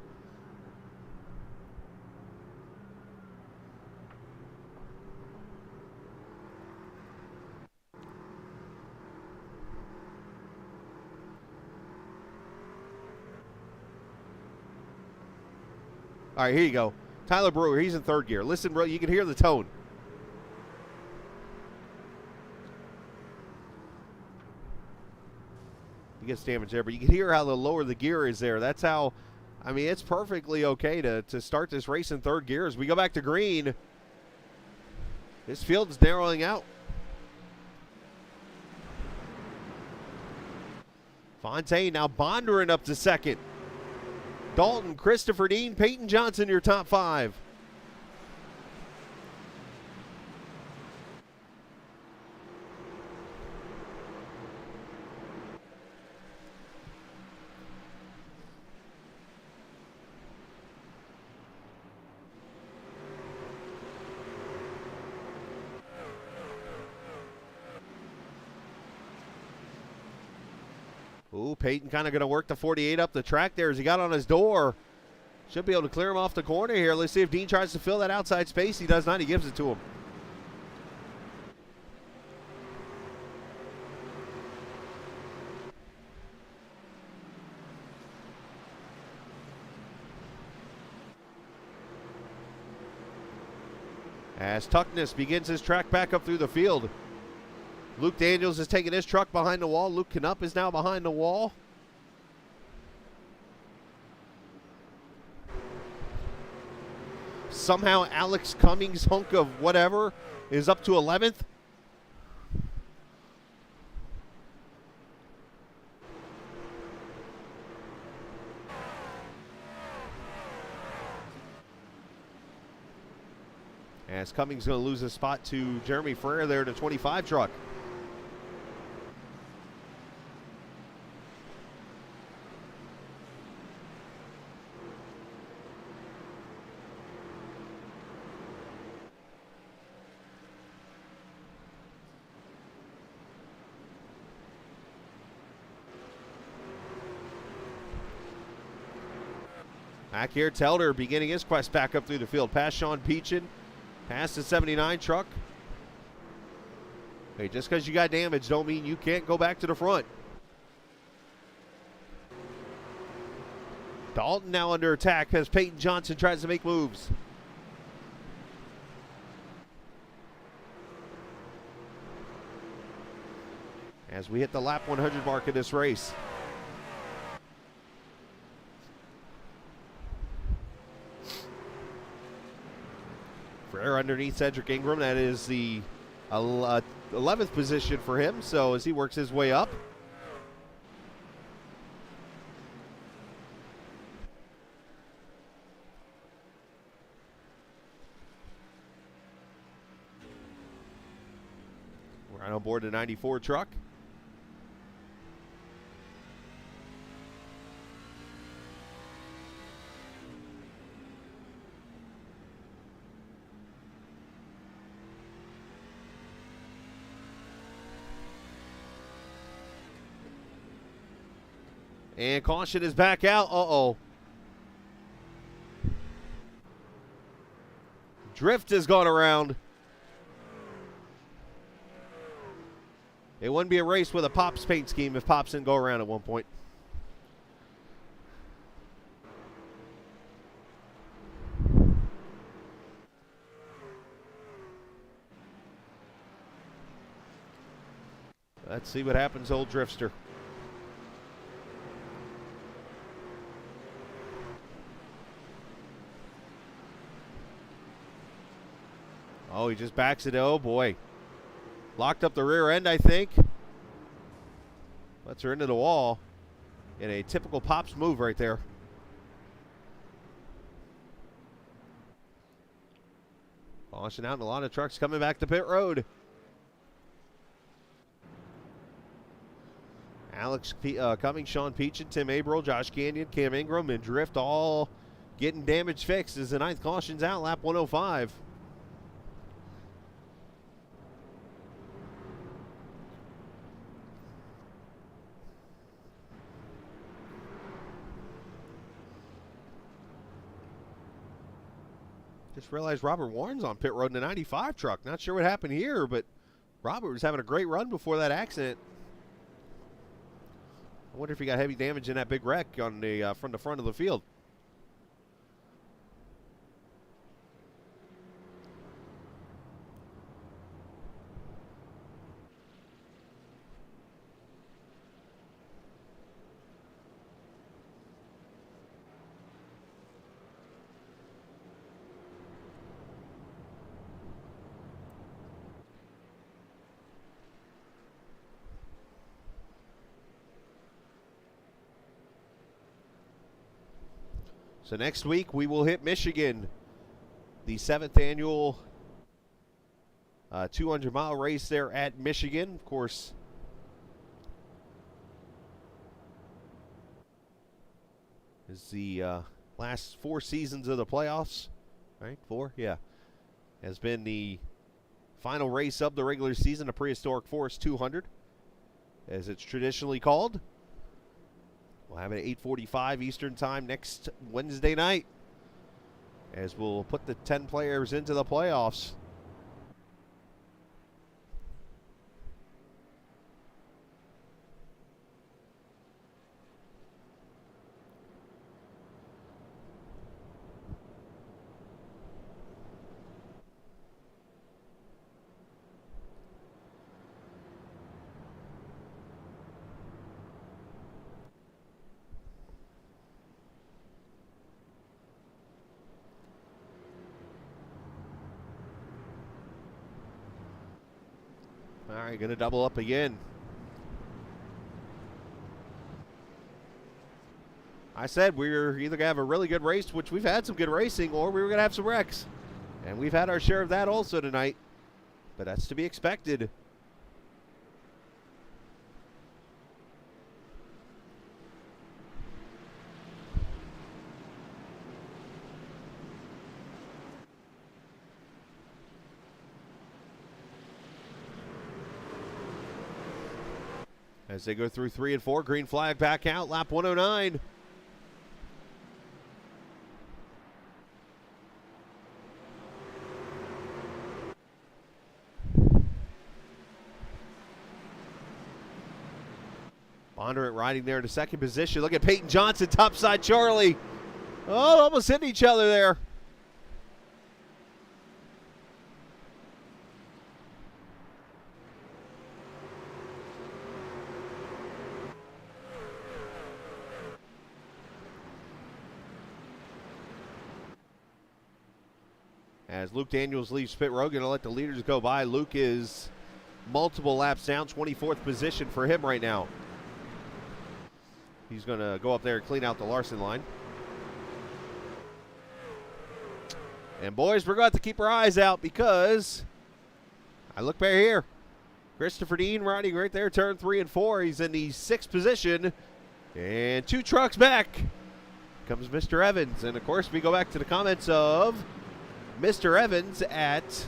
[SPEAKER 1] All right, here you go. Tyler Brewer, he's in third gear. Listen, bro, you can hear the tone. He gets damage there, but you can hear how the lower the gear is there. That's how, I mean, it's perfectly okay to start this race in third gear. As we go back to green, this field's narrowing out. Fontaine now Bonduran up to second. Dalton, Christopher Dean, Peyton Johnson, your top five. Ooh, Peyton kind of going to work the 48 up the track there as he got on his door. Should be able to clear him off the corner here. Let's see if Dean tries to fill that outside space. He does not. He gives it to him. As Tuckness begins his track back up through the field. Luke Daniels is taking his truck behind the wall. Luke Knupp is now behind the wall. Somehow Alex Cummings' hunk of whatever is up to 11th. As Cummings going to lose his spot to Jeremy Frere there to 25 truck. Back here, Telder beginning his quest back up through the field. Past Sean Peachin, past the 79 truck. Hey, just because you got damage don't mean you can't go back to the front. Dalton now under attack as Peyton Johnson tries to make moves. As we hit the lap 100 mark of this race. Frere underneath Cedric Ingram. That is the 11th position for him. So as he works his way up. We're on board the 94 truck. And caution is back out. Uh-oh. Drift has gone around. It wouldn't be a race with a Pops paint scheme if Pops didn't go around at one point. Let's see what happens, old Driftster. Oh, he just backs it. Oh, boy. Locked up the rear end, I think. Lets her into the wall. In a typical Pops move right there. Launching out, and a lot of trucks coming back to pit road. Alex Cummings, Sean Peachin, Tim Averill, Josh Canyon, Cam Ingram, and Drift all getting damage fixed as the 9th caution's out, lap 105. Just realized Robert Warren's on pit road in a 95 truck. Not sure what happened here, but Robert was having a great run before that accident. I wonder if he got heavy damage in that big wreck on the from the front of the field. So next week we will hit Michigan, the 7th annual 200-mile race there at Michigan. Of course, is the last 4 seasons of the playoffs, right? 4, yeah. Has been the final race of the regular season, a Prehistoric Forest 200, as it's traditionally called. We'll have it at 8:45 Eastern Time next Wednesday night, as we'll put the 10 players into the playoffs. All right, going to double up again. I said we were either going to have a really good race, which we've had some good racing, or we were going to have some wrecks. And we've had our share of that also tonight. But that's to be expected. As they go through 3 and 4, green flag back out, lap 109. Bonduran riding there to second position. Look at Peyton Johnson, topside Charlie. Oh, almost hitting each other there. As Luke Daniels leaves pit road, going to let the leaders go by. Luke is multiple laps down, 24th position for him right now. He's going to go up there and clean out the Larson line. And boys, we're going to have to keep our eyes out because I look back here. Christopher Dean riding right there, turn 3 and 4. He's in the 6th position. And 2 trucks back comes Mr. Evans. And of course, we go back to the comments of Mr. Evans at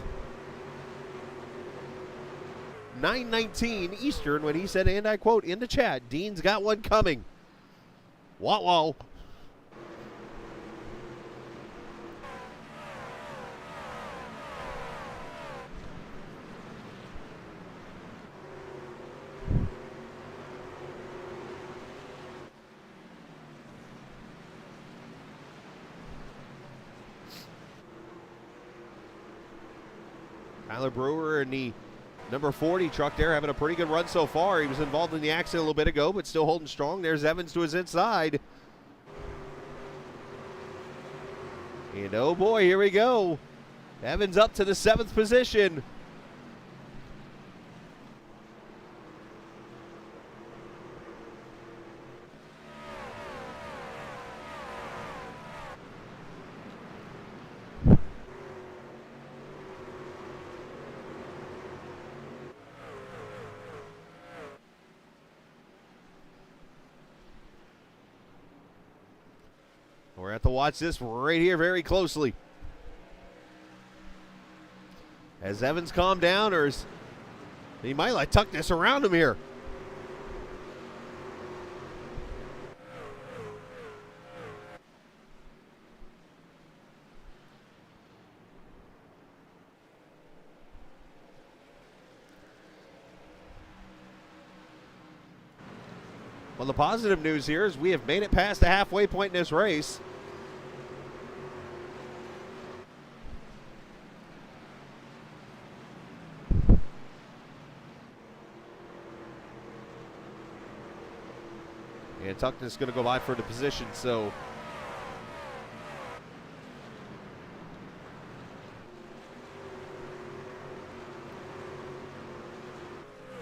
[SPEAKER 1] 9:19 Eastern when he said, and I quote in the chat, Dean's got one coming. Whoa. Tyler Brewer in the number 40 truck there having a pretty good run so far. He was involved in the accident a little bit ago, but still holding strong. There's Evans to his inside. And oh boy, here we go. Evans up to the 7th position. We're at to watch this right here very closely. Has Evans calmed down, or is he might like tuck this around him here? Well, the positive news here is we have made it past the halfway point in this race. And Tuckness is going to go by for the position, so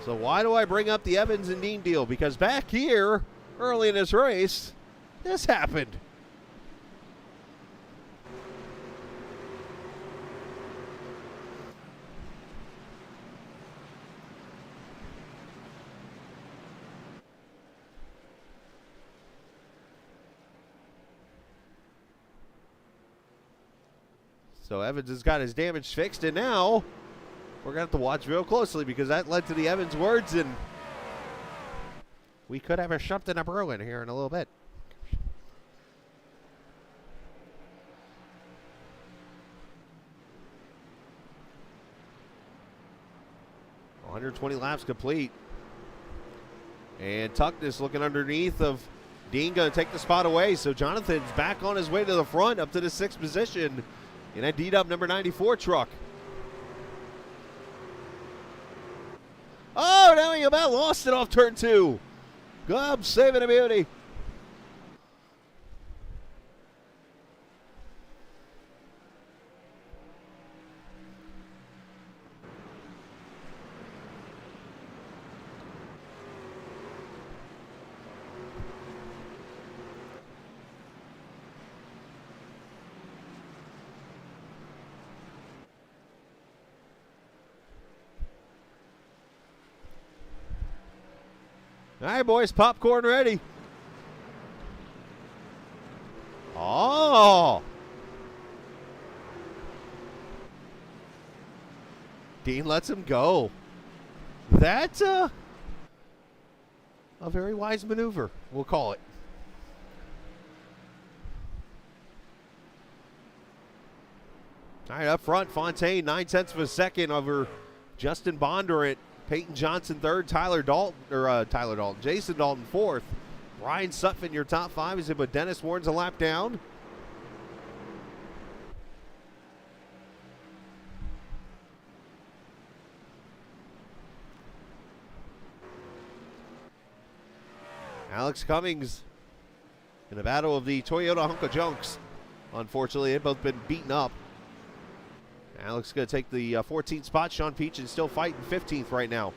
[SPEAKER 1] why do I bring up the Evans and Dean deal? Because back here, early in this race, this happened. So Evans has got his damage fixed, and now we're going to have to watch real closely because that led to the Evans words, and we could have a something of Brewing here in a little bit. $120 laps complete. And Tuckness looking underneath of Dean, going to take the spot away. So Jonathan's back on his way to the front up to the 6th position in a DeeDub number 94 truck. Oh, now he about lost it off turn 2. Gubb saving a beauty. All right, boys, popcorn ready. Oh. Dean lets him go. That's a very wise maneuver, we'll call it. All right, up front, Fontaine, 9/10 of a second over Justin Bonduran. Peyton Johnson third, Jason Dalton fourth. Brian Sutphin, your top 5 is in, but Dennis Warren's a lap down. Alex Cummings in the battle of the Toyota Hunk of Junks. Unfortunately, they've both been beaten up. Alex is going to take the 14th spot. Sean Peachin still fighting 15th right now.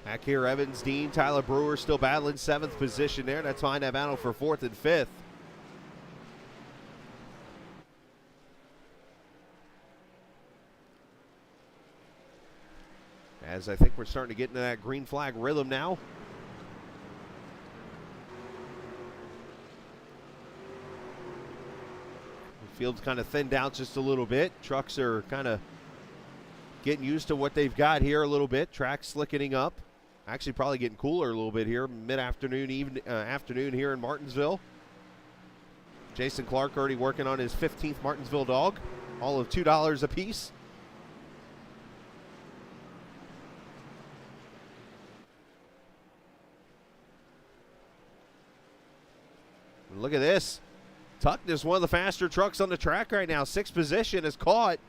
[SPEAKER 1] Back here, Evans, Dean, Tyler Brewer still battling 7th position there. That's behind that battle for 4th and 5th. as I think we're starting to get into that green flag rhythm now. The field's kind of thinned out just a little bit. Trucks are kind of getting used to what they've got here a little bit. Track slickening up. Actually probably getting cooler a little bit here, mid-afternoon, afternoon here in Martinsville. Jason Clark already working on his 15th Martinsville dog, all of $2 a piece. And look at this. Tuckness, one of the faster trucks on the track right now. 6th position, has caught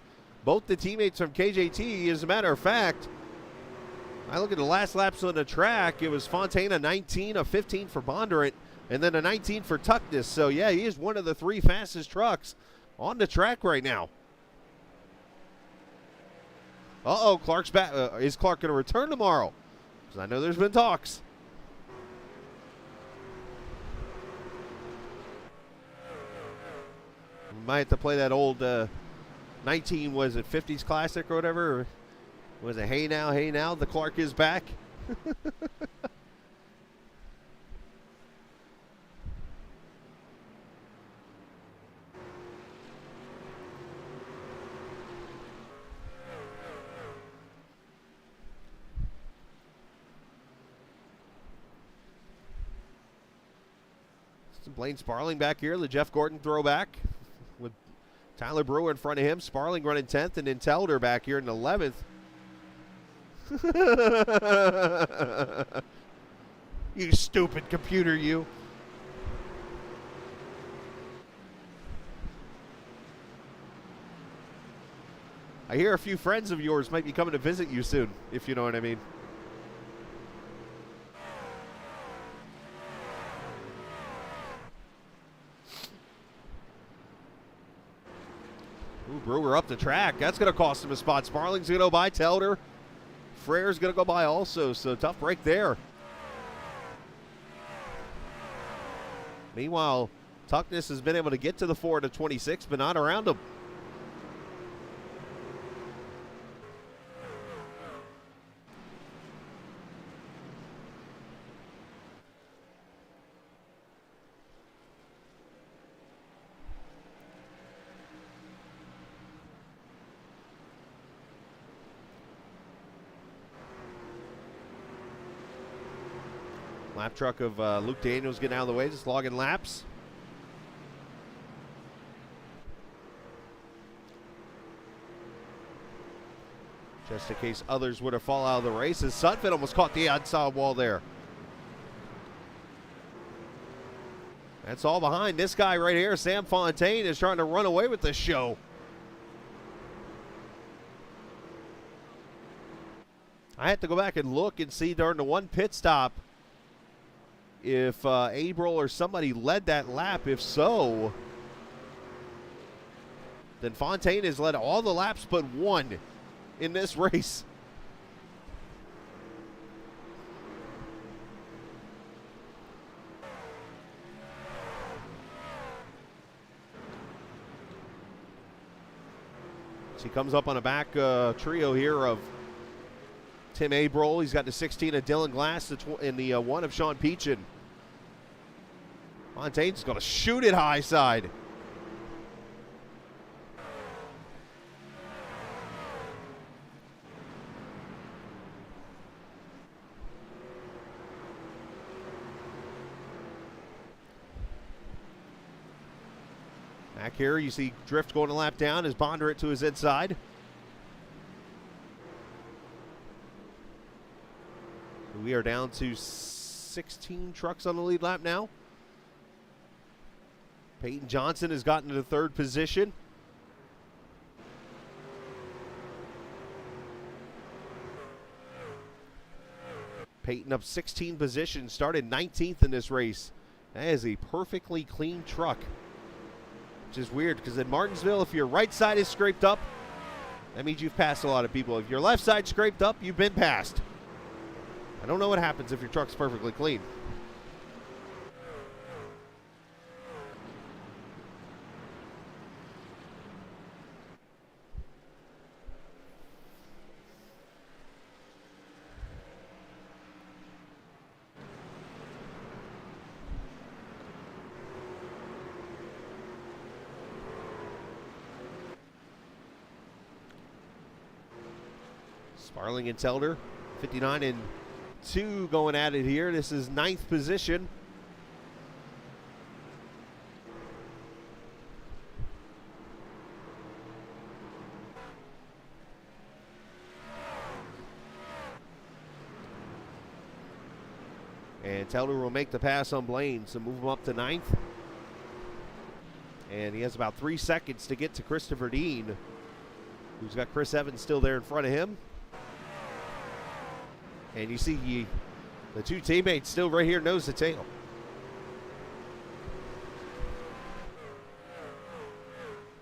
[SPEAKER 1] both the teammates from KJT. As a matter of fact, I look at the last laps on the track, it was Fontaine a 19, a 15 for Bonduran, and then a 19 for Tuckness. So, yeah, he is one of the 3 fastest trucks on the track right now. Uh-oh, Clark's back. Is Clark going to return tomorrow? Because I know there's been talks. We might have to play that old 19, was it 50s Classic or whatever? Or was it Hey Now, the Clark is back? Blaine Sparling back here, the Jeff Gordon throwback with Tyler Brewer in front of him. Sparling running 10th, and then Telder back here in 11th. You stupid computer, you. I hear a few friends of yours might be coming to visit you soon, if you know what I mean. Ooh, Brewer up the track. That's going to cost him a spot. Sparling's going to go by. Telder. Frere's going to go by also, so tough break there. Meanwhile, Tuckness has been able to get to the 4 to 26, but not around him. Lap truck of Luke Daniels getting out of the way, just logging laps. Just in case others would have fallen out of the race, as Sutphin almost caught the outside wall there. That's all behind this guy right here. Sam Fontaine is trying to run away with the show. I had to go back and look and see during the one pit stop if Abril or somebody led that lap. If so, then Fontaine has led all the laps but one in this race. So he comes up on a back trio here of Tim Abril. He's got the 16 of Dylan Glass in the 1 of Sean Peachin. Fontaine's going to shoot it high side. Back here, you see Drift going a lap down as Bonduran to his inside. We are down to 16 trucks on the lead lap now. Peyton Johnson has gotten to the 3rd position. Peyton up 16 positions, started 19th in this race. That is a perfectly clean truck, which is weird because in Martinsville, if your right side is scraped up, that means you've passed a lot of people. If your left side scraped up, you've been passed. I don't know what happens if your truck's perfectly clean. Sparling and Telder, 59 and 2 going at it here. This is 9th position. And Telder will make the pass on Blaine, so move him up to 9th. And he has about 3 seconds to get to Christopher Dean, who's got Chris Evans still there in front of him. And you see the two teammates still right here nose to tail.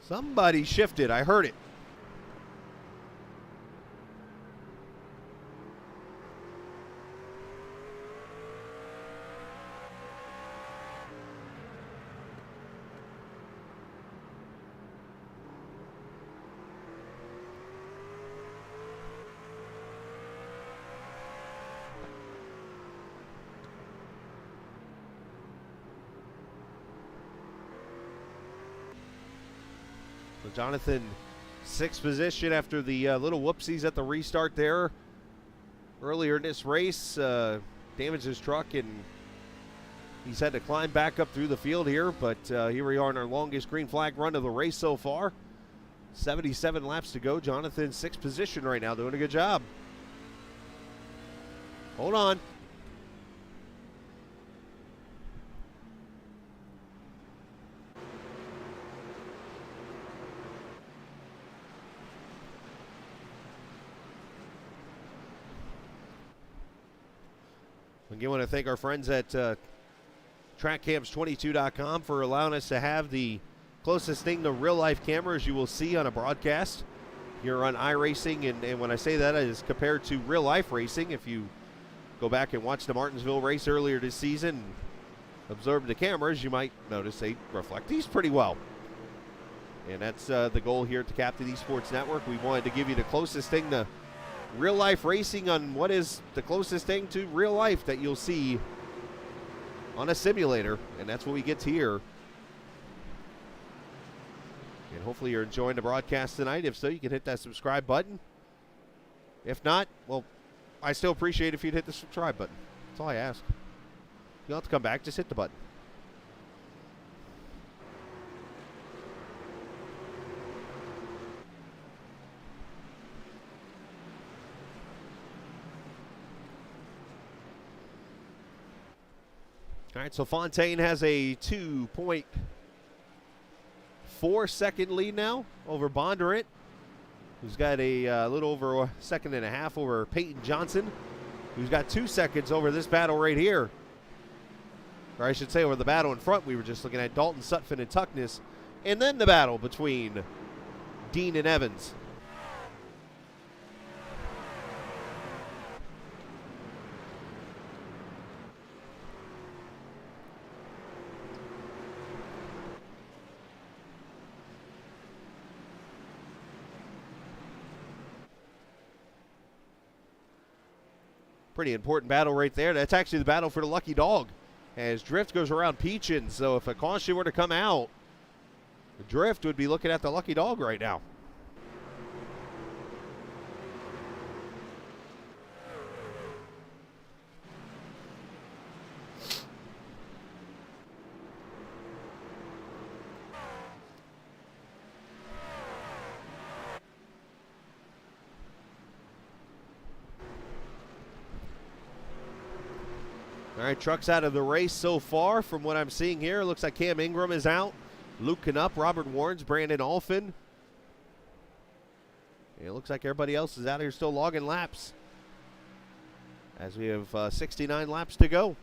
[SPEAKER 1] Somebody shifted, I heard it. So Jonathan, 6th position after the little whoopsies at the restart there. Earlier in this race, damaged his truck and he's had to climb back up through the field here, but here we are in our longest green flag run of the race so far. 77 laps to go. Jonathan, 6th position right now, doing a good job. Hold on. Again, I want to thank our friends at TrackCams22.com for allowing us to have the closest thing to real-life cameras you will see on a broadcast here on iRacing. And when I say that, it is compared to real-life racing. If you go back and watch the Martinsville race earlier this season and observe the cameras, you might notice they reflect these pretty well. And that's the goal here at the Captain Esports Network. We wanted to give you the closest thing to real life racing on what is the closest thing to real life that you'll see on a simulator, and that's what we get to here. And hopefully you're enjoying the broadcast tonight. If so, you can hit that subscribe button. If not, well, I still appreciate if you'd hit the subscribe button. That's all I ask. You don't have to come back, just hit the button. All right, so Fontaine has a 2.4 second lead now over Bonduran, who's got a little over a second and a half over Peyton Johnson, who's got 2 seconds over this battle right here. Or I should say over the battle in front. We were just looking at Dalton, Sutphin, and Tuckness, and then the battle between Dean and Evans. Pretty important battle right there. That's actually the battle for the lucky dog, as Drift goes around Peachin. So if a caution were to come out, the Drift would be looking at the lucky dog right now. All right, trucks out of the race so far from what I'm seeing here. It looks like Cam Ingram is out. Luke Knupp, Robert Warrens, Brandon Alphin. And it looks like everybody else is out here still logging laps, as we have 69 laps to go.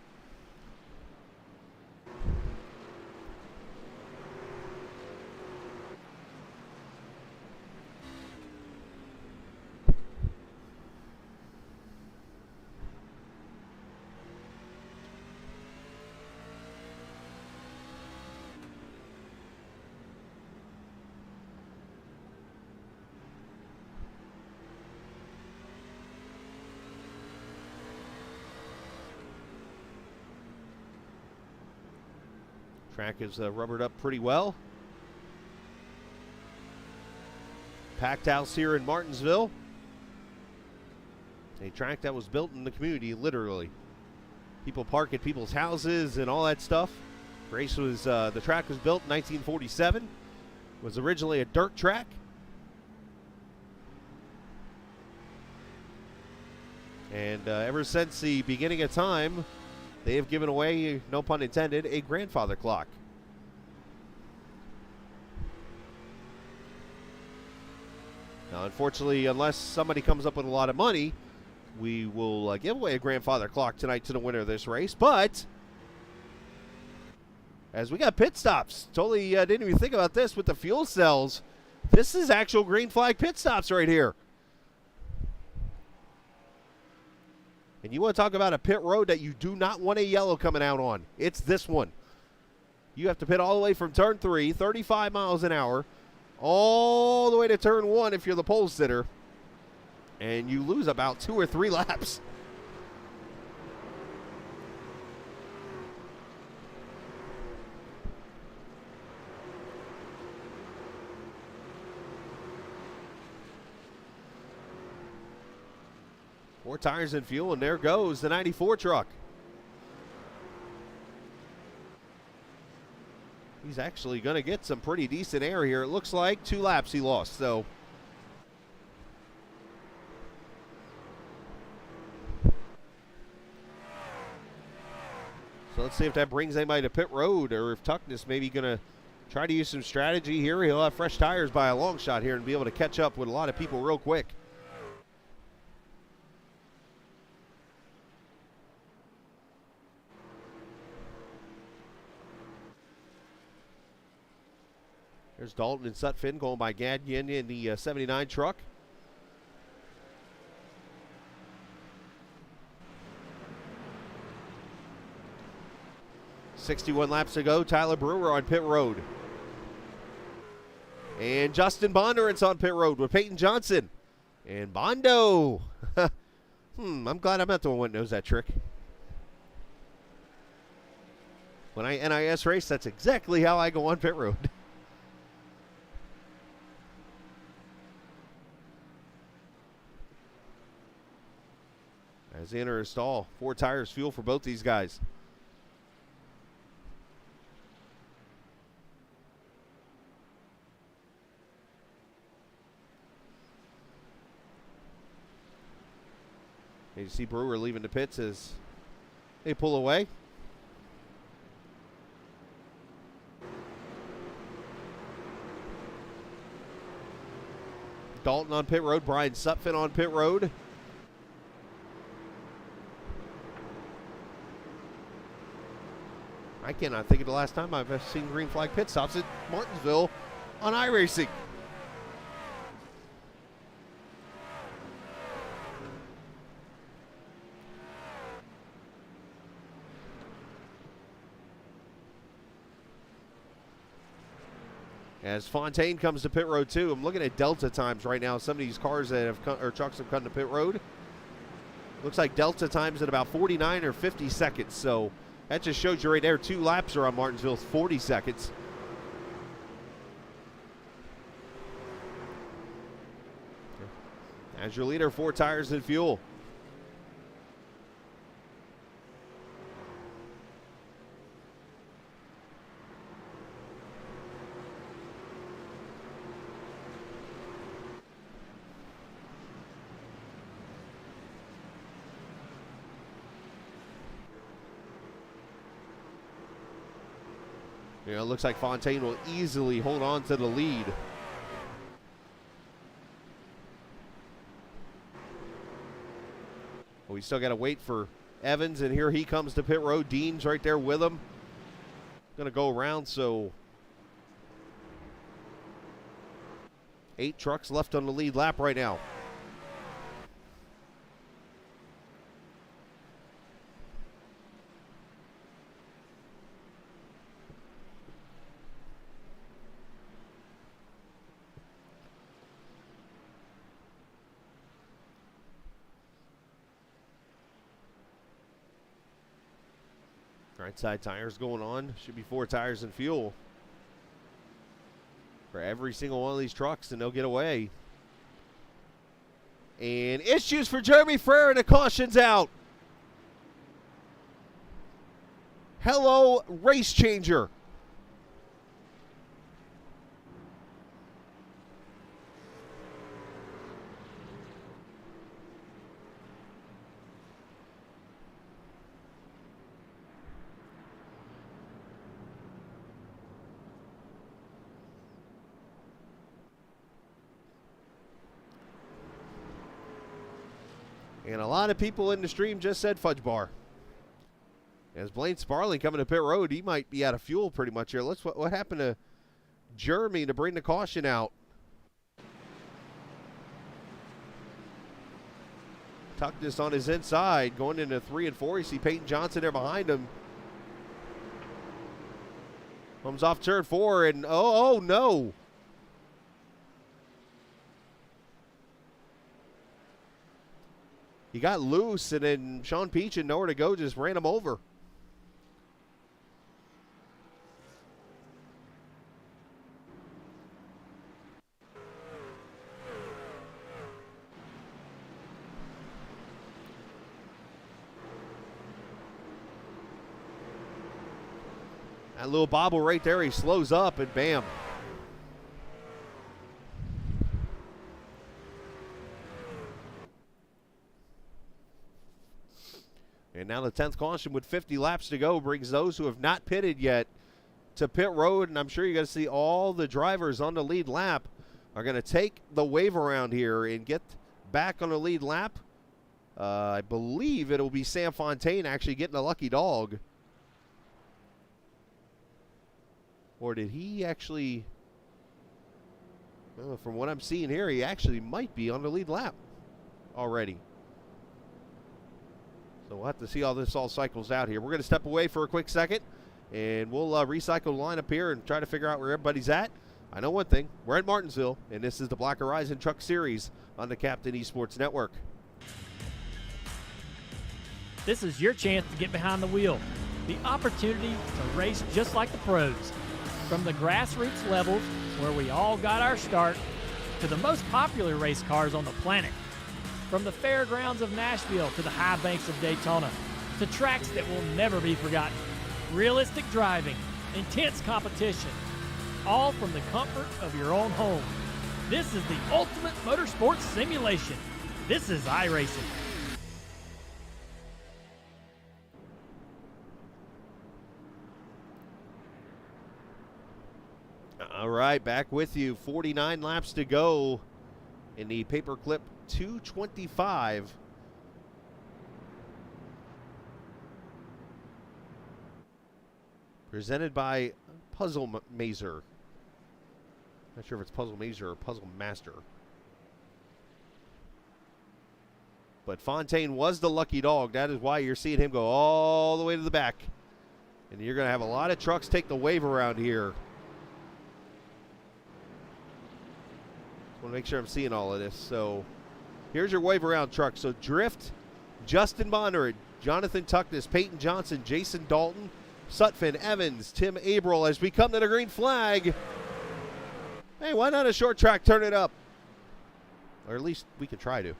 [SPEAKER 1] Track is rubbered up pretty well. Packed house here in Martinsville. A track that was built in the community, literally. People park at people's houses and all that stuff. The track was built in 1947. It was originally a dirt track. And ever since the beginning of time, they have given away, no pun intended, a grandfather clock. Now, unfortunately, unless somebody comes up with a lot of money, we will give away a grandfather clock tonight to the winner of this race. But as we got pit stops, totally didn't even think about this with the fuel cells. This is actual green flag pit stops right here. And you want to talk about a pit road that you do not want a yellow coming out on. It's this one. You have to pit all the way from turn 3, 35 miles an hour, all the way to turn 1 if you're the pole sitter. And you lose about 2 or 3 laps. Four tires and fuel, and there goes the 94 truck. He's actually going to get some pretty decent air here. It looks like 2 laps he lost, so. So let's see if that brings anybody to pit road, or if Tuckness maybe going to try to use some strategy here. He'll have fresh tires by a long shot here and be able to catch up with a lot of people real quick. There's Dalton and Sutphin going by Gagnon in the 79 truck. .61 laps to go. Tyler Brewer on pit road. And Justin Bonduran's on pit road with Peyton Johnson. And Bondo. I'm glad I'm not the one that knows that trick. When I NIS race, that's exactly how I go on pit road. As they enter a stall, 4 tires, fuel for both these guys. And you see Brewer leaving the pits as they pull away. Dalton on pit road, Brian Sutphin on pit road. I cannot think of the last time I've seen green flag pit stops at Martinsville on iRacing. As Fontaine comes to pit road too, I'm looking at Delta times right now. Some of these cars that have come, or trucks have come to pit road. Looks like Delta times at about 49 or 50 seconds. So that just shows you right there, 2 laps are on Martinsville, 40 seconds. As your leader, 4 tires and fuel. You know, it looks like Fontaine will easily hold on to the lead. Well, we still got to wait for Evans, and here he comes to pit road. Dean's right there with him. Going to go around, so 8 trucks left on the lead lap right now. Right side tires going on. Should be 4 tires and fuel for every single one of these trucks, and they'll get away. And issues for Jeremy Frere, and a caution's out. Hello, race changer. And a lot of people in the stream just said fudge bar. As Blaine Sparling coming to pit road, he might be out of fuel pretty much here. What happened to Jeremy to bring the caution out? Tucked this on his inside, going into 3 and 4. You see Peyton Johnson there behind him. Comes off turn 4, and oh no. He got loose, and then Sean Peach had nowhere to go, just ran him over. That little bobble right there, he slows up, and bam. And now the 10th caution with 50 laps to go brings those who have not pitted yet to pit road. And I'm sure you're going to see all the drivers on the lead lap are going to take the wave around here and get back on the lead lap. I believe it'll be Sam Fontaine actually getting a lucky dog. Or did he actually... Well, from what I'm seeing here, he actually might be on the lead lap already. So we'll have to see how this all cycles out here. We're going to step away for a quick second, and we'll recycle the lineup here and try to figure out where everybody's at. I know one thing. We're at Martinsville, and this is the Black Horizon Truck Series on the Captain Esports Network.
[SPEAKER 2] This is your chance to get behind the wheel. The opportunity to race just like the pros. From the grassroots levels, where we all got our start, to the most popular race cars on the planet. From the fairgrounds of Nashville to the high banks of Daytona, to tracks that will never be forgotten. Realistic driving, intense competition, all from the comfort of your own home. This is the ultimate motorsports simulation. This is iRacing.
[SPEAKER 1] All right, back with you. 49 laps to go in the Paperclip 225. Presented by Puzzlemaser. Not sure if it's Puzzlemaser or Puzzlemaster. But Fontaine was the lucky dog. That is why you're seeing him go all the way to the back. And you're going to have a lot of trucks take the wave around here. I want to make sure I'm seeing all of this. So here's your wave around truck. So Drift, Justin Bonduran, Jonathan Tuckness, Peyton Johnson, Jason Dalton, Sutphin, Evans, Tim Abril as we come to the green flag. Hey, why not a short track turn it up? Or at least we can try to.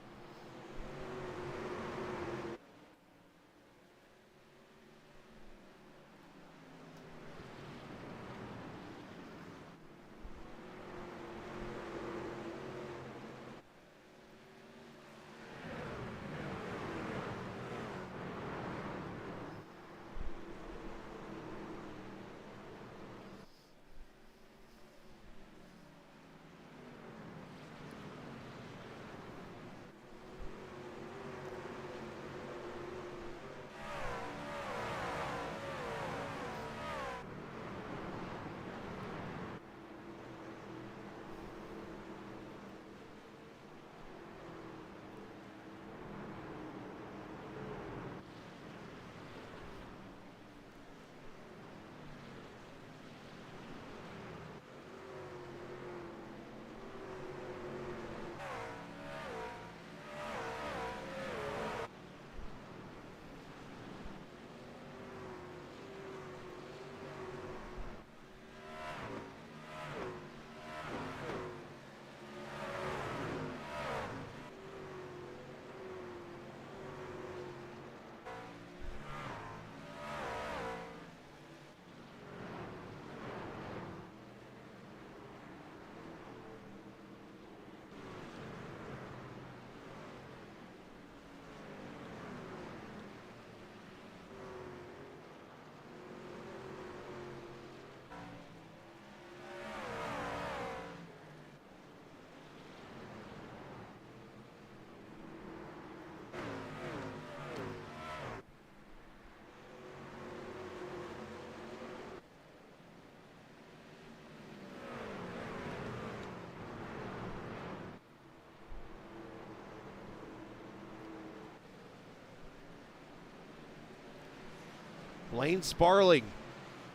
[SPEAKER 1] Blaine Sparling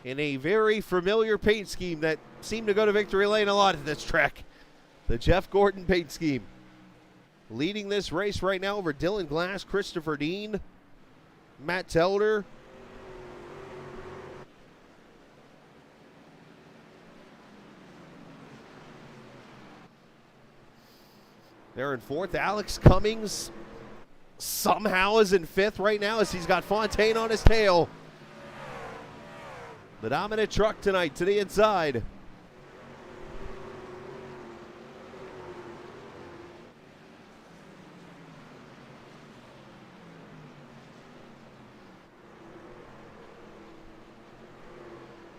[SPEAKER 1] in a very familiar paint scheme that seemed to go to victory lane a lot at this track. The Jeff Gordon paint scheme. Leading this race right now over Dylan Glass, Christopher Dean, Matt Telder. They're in fourth. Alex Cummings somehow is in fifth right now as he's got Fontaine on his tail. The dominant truck tonight to the inside.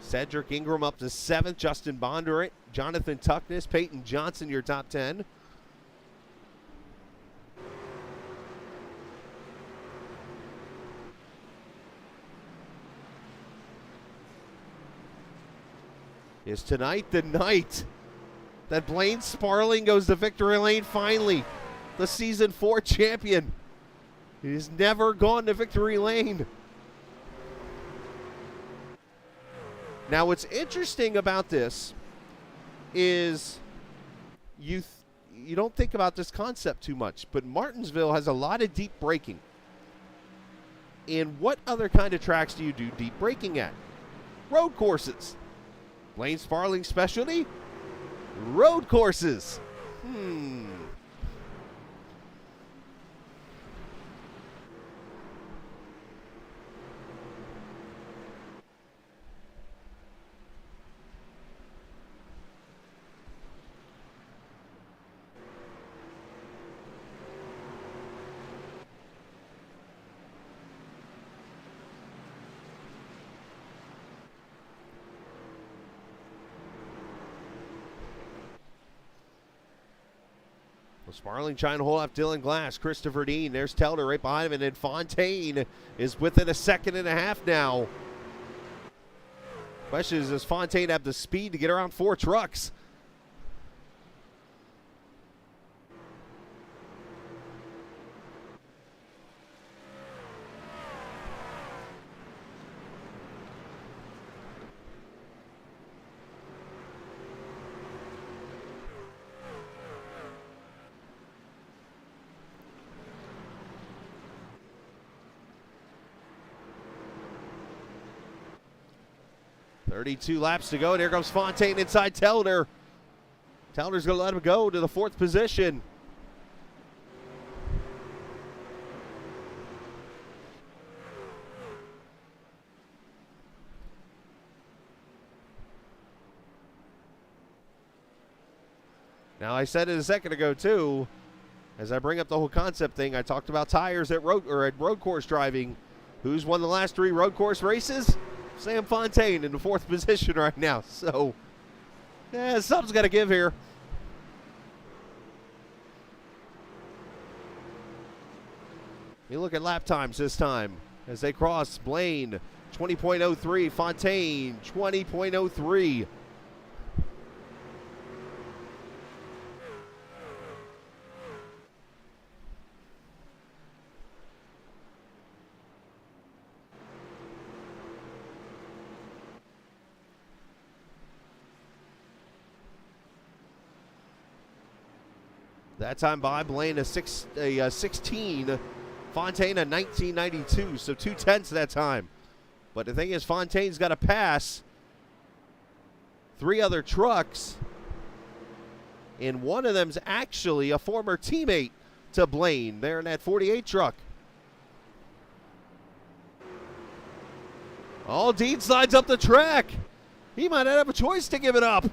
[SPEAKER 1] Cedric Ingram up to 7th. Justin Bonduran, Jonathan Tuckness, Peyton Johnson, your top 10. Is tonight the night that Blaine Sparling goes to victory lane finally? The season 4 champion. He's never gone to victory lane. Now, what's interesting about this is you don't think about this concept too much, but Martinsville has a lot of deep braking. And what other kind of tracks do you do deep braking at? Road courses. Blaine Sparling's specialty? Road courses. 'em. Sparling trying to hold off Dylan Glass. Christopher Dean. There's Telder right behind him. And then Fontaine is within a second and a half now. Question is, does Fontaine have the speed to get around 4 trucks? .32 laps to go, and here comes Fontaine inside Telder. Telder's going to let him go to the 4th position. Now, I said it a second ago, too, as I bring up the whole concept thing, I talked about tires at road course driving. Who's won the last 3 road course races? Sam Fontaine in the 4th position right now. So, yeah, something's got to give here. You look at lap times this time as they cross Blaine, 20.03, Fontaine, 20.03. That time by Blaine a 16, Fontaine a 19.92, so 2/10 that time. But the thing is, Fontaine's got to pass 3 other trucks, and one of them's actually a former teammate to Blaine. They're in that 48 truck. Oh, Dean slides up the track. He might not have a choice to give it up.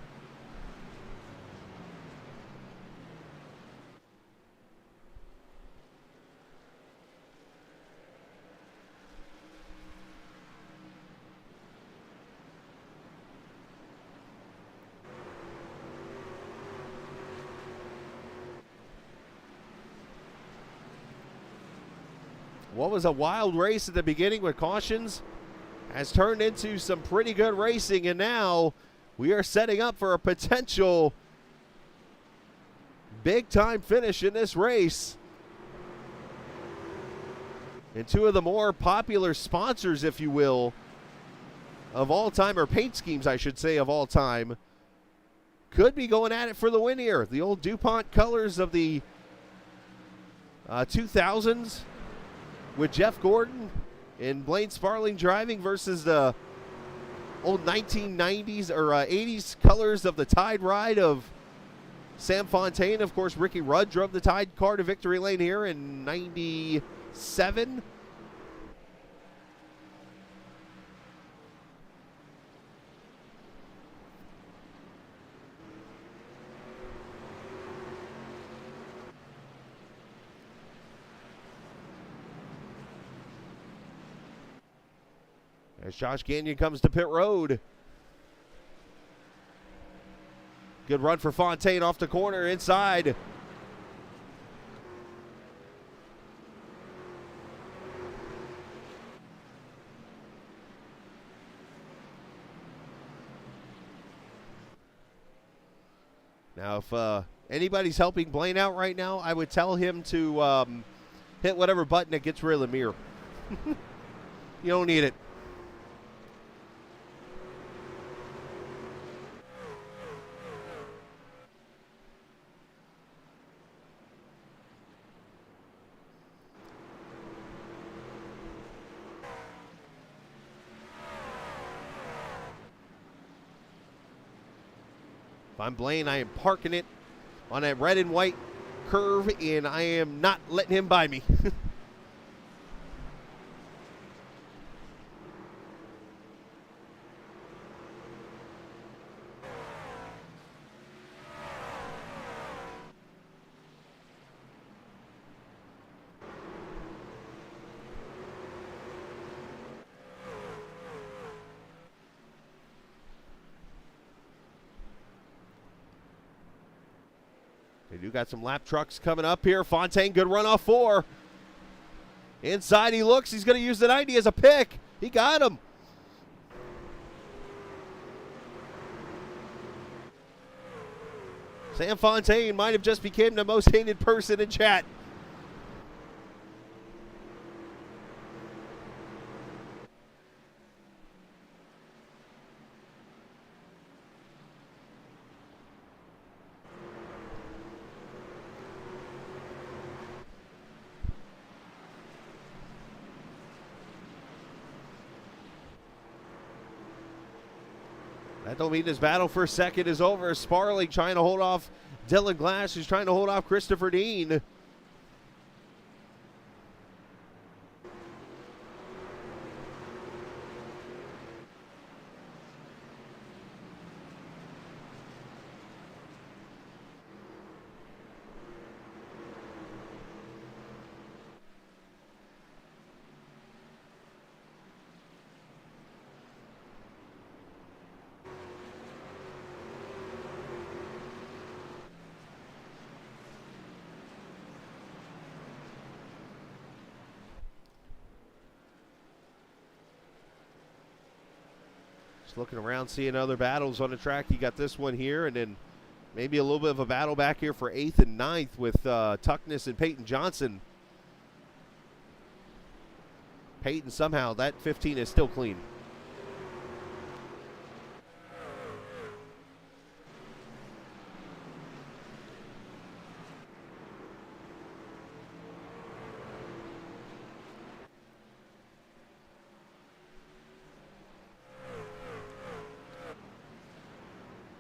[SPEAKER 1] What was a wild race at the beginning with cautions has turned into some pretty good racing, and now we are setting up for a potential big-time finish in this race. And 2 of the more popular sponsors, if you will, of all time, or paint schemes, I should say, of all time, could be going at it for the win here. The old DuPont colors of the 2000s with Jeff Gordon and Blaine Sparling driving versus the old 1990s or 80s colors of the Tide ride of Sam Fontaine. Of course, Ricky Rudd drove the Tide car to victory lane here in 97. As Josh Gagnon comes to pit road. Good run for Fontaine off the corner inside. Now, if anybody's helping Blaine out right now, I would tell him to hit whatever button that gets rid of the mirror. You don't need it. I'm Blaine. I am parking it on that red and white curve, and I am not letting him by me. They do got some lap trucks coming up here. Fontaine, good run off 4. Inside he looks. He's going to use the 90 as a pick. He got him. Sam Fontaine might have just became the most hated person in chat. That don't mean his battle for second is over. Sparling trying to hold off Dylan Glass, who's trying to hold off Christopher Dean. Just looking around, seeing other battles on the track. You got this one here, and then maybe a little bit of a battle back here for 8th and 9th with Tuckness and Peyton Johnson. Peyton, somehow, that 15 is still clean.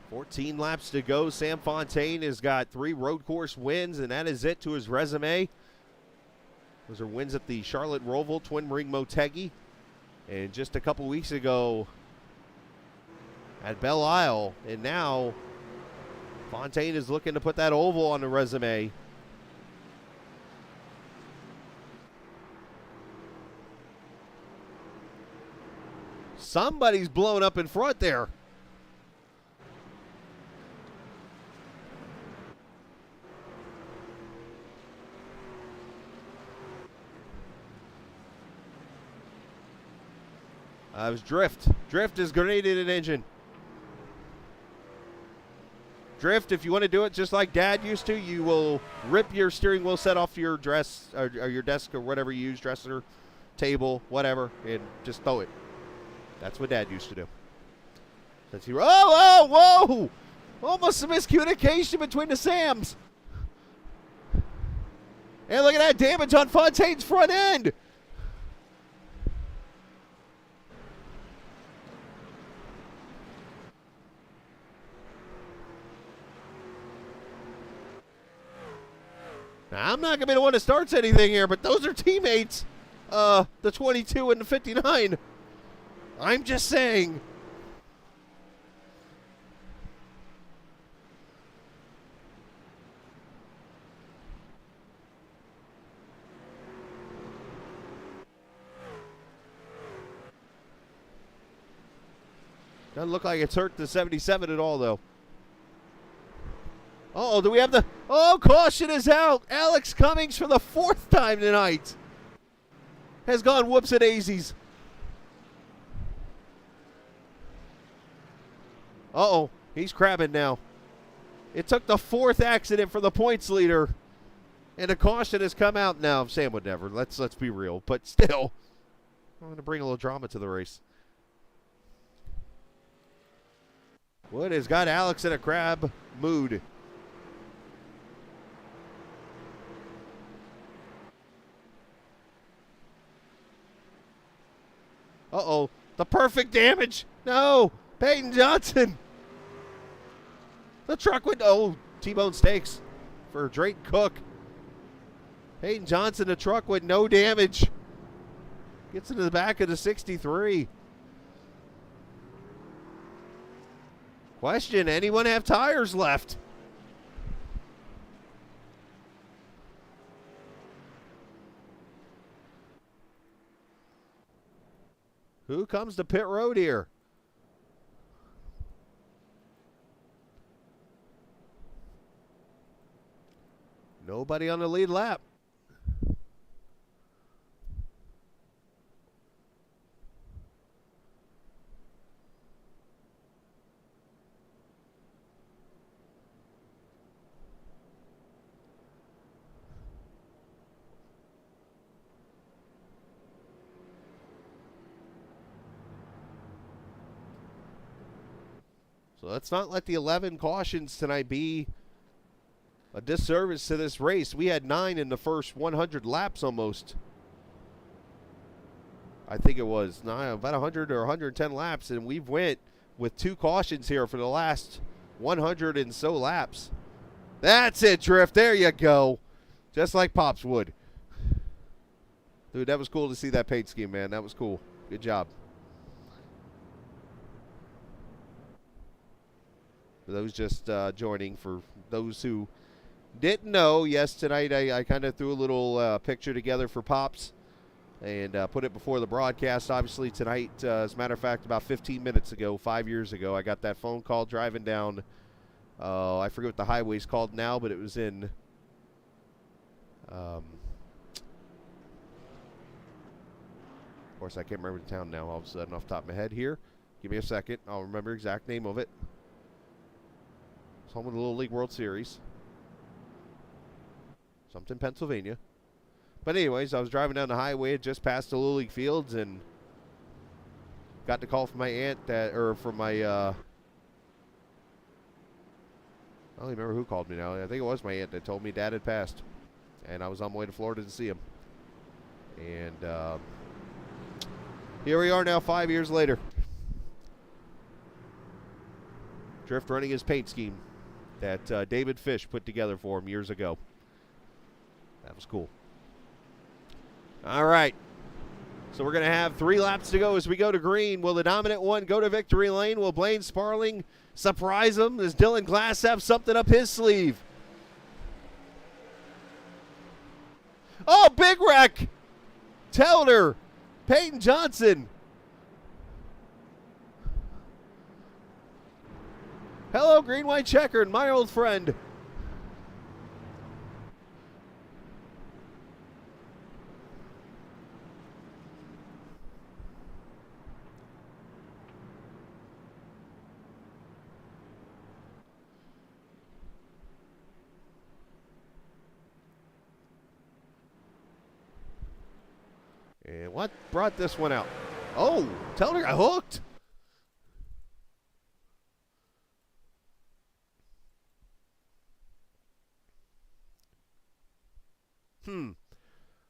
[SPEAKER 1] Fourteen laps to go. Sam Fontaine has got 3 road course wins, and that is it to his resume. Those are wins at the Charlotte Roval, Twin Ring Motegi, and just a couple weeks ago at Belle Isle. And now Fontaine is looking to put that oval on the resume. Somebody's blowing up in front there. It was Drift. Drift has grenaded an engine. Drift, if you want to do it just like Dad used to, you will rip your steering wheel set off your dress or your desk or whatever you use, dresser, table, whatever, and just throw it. That's what Dad used to do. Since he, whoa! Almost a miscommunication between the Sams. And look at that damage on Fontaine's front end. Now, I'm not going to be the one that starts anything here, but those are teammates. The 22 and the 59. I'm just saying. Doesn't look like it's hurt the 77 at all, though. Uh-oh, do we have the... Oh, caution is out. Alex Cummings for the 4th time tonight has gone whoops-a-daisies. Uh-oh, he's crabbing now. It took the 4th accident for the points leader, and a caution has come out now. Sam would never. Let's be real, but still, I'm going to bring a little drama to the race. Wood has got Alex in a crab mood. Uh-oh, the perfect damage. No, Peyton Johnson. The truck went, oh, T-bone steaks for Drake Cook. Peyton Johnson, the truck with no damage. Gets into the back of the 63. Question, anyone have tires left? Who comes to pit road here? Nobody on the lead lap. So let's not let the 11 cautions tonight be a disservice to this race. We had 9 in the first 100 laps almost. I think it was about 100 or 110 laps, and we've went with 2 cautions here for the last 100 and so laps. That's it, Drift. There you go. Just like Pops would. Dude, that was cool to see that paint scheme, man. That was cool. Good job. For those just joining, for those who didn't know, yes, tonight I kind of threw a little picture together for Pops and put it before the broadcast. Obviously, tonight, as a matter of fact, about 15 minutes ago, 5 years ago, I got that phone call driving down, I forget what the highway's called now, but it was in, of course, I can't remember the town now all of a sudden off the top of my head here. Give me a second. I'll remember the exact name of it. It's home of the Little League World Series. Something, Pennsylvania. But anyways, I was driving down the highway, just past the Little League fields, and got the call from my aunt that, or from my, I don't remember who called me now. I think it was my aunt that told me Dad had passed. And I was on my way to Florida to see him. And here we are now 5 years later. Drift running his paint scheme that David Fish put together for him years ago. That was cool. All right. So we're going to have 3 laps to go as we go to green. Will the dominant one go to victory lane? Will Blaine Sparling surprise him? Does Dylan Glass have something up his sleeve? Oh, big wreck! Telder, Peyton Johnson. Hello, green, white, checkered, my old friend. And what brought this one out? Oh, Teller got hooked.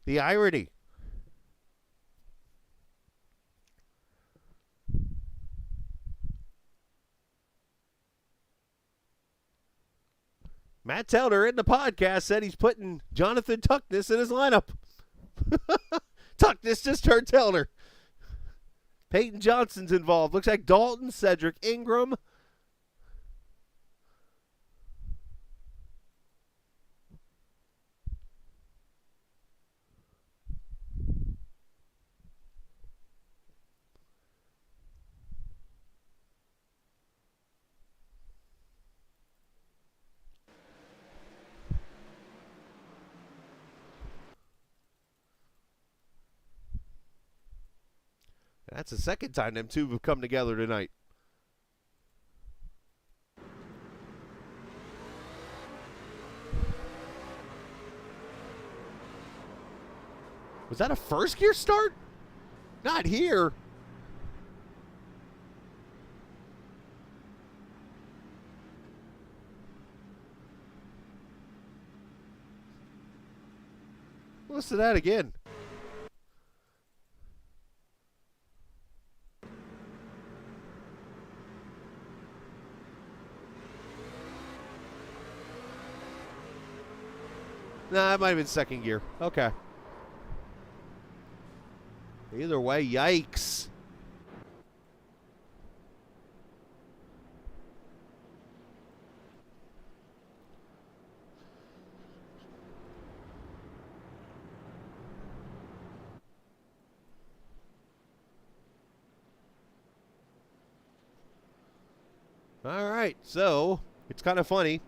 [SPEAKER 1] The irony. Matt Teller in the podcast said he's putting Jonathan Tuckness in his lineup. Tuckness just turned Teller. Peyton Johnson's involved. Looks like Dalton, Cedric Ingram. That's the second time them two have come together tonight. Was that a first gear start? Not here. Listen to that again. Nah, it might have been second gear. Okay. Either way, yikes. All right, so it's kind of funny.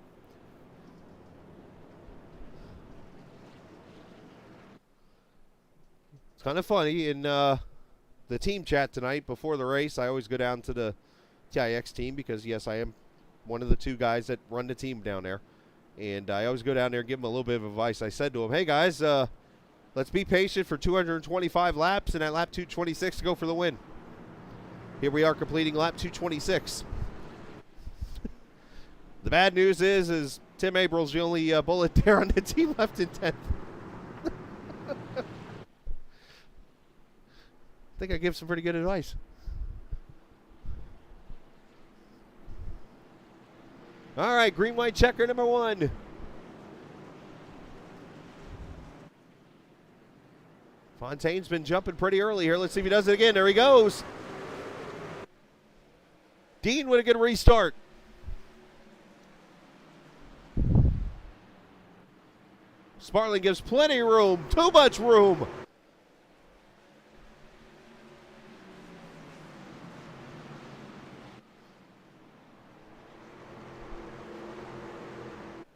[SPEAKER 1] Kind of funny in the team chat tonight before the race. I always go down to the TIX team because, yes, I am one of the two guys that run the team down there. And I always go down there and give them a little bit of advice. I said to them, hey, guys, let's be patient for 225 laps and at lap 226 to go for the win. Here we are completing lap 226. The bad news is Tim Abrams the only bullet there on the team left in 10th. I think I give some pretty good advice. All right, green, white checker number 1. Fontaine's been jumping pretty early here. Let's see if he does it again. There he goes. Dean with a good restart. Sparling gives plenty of room. Too much room.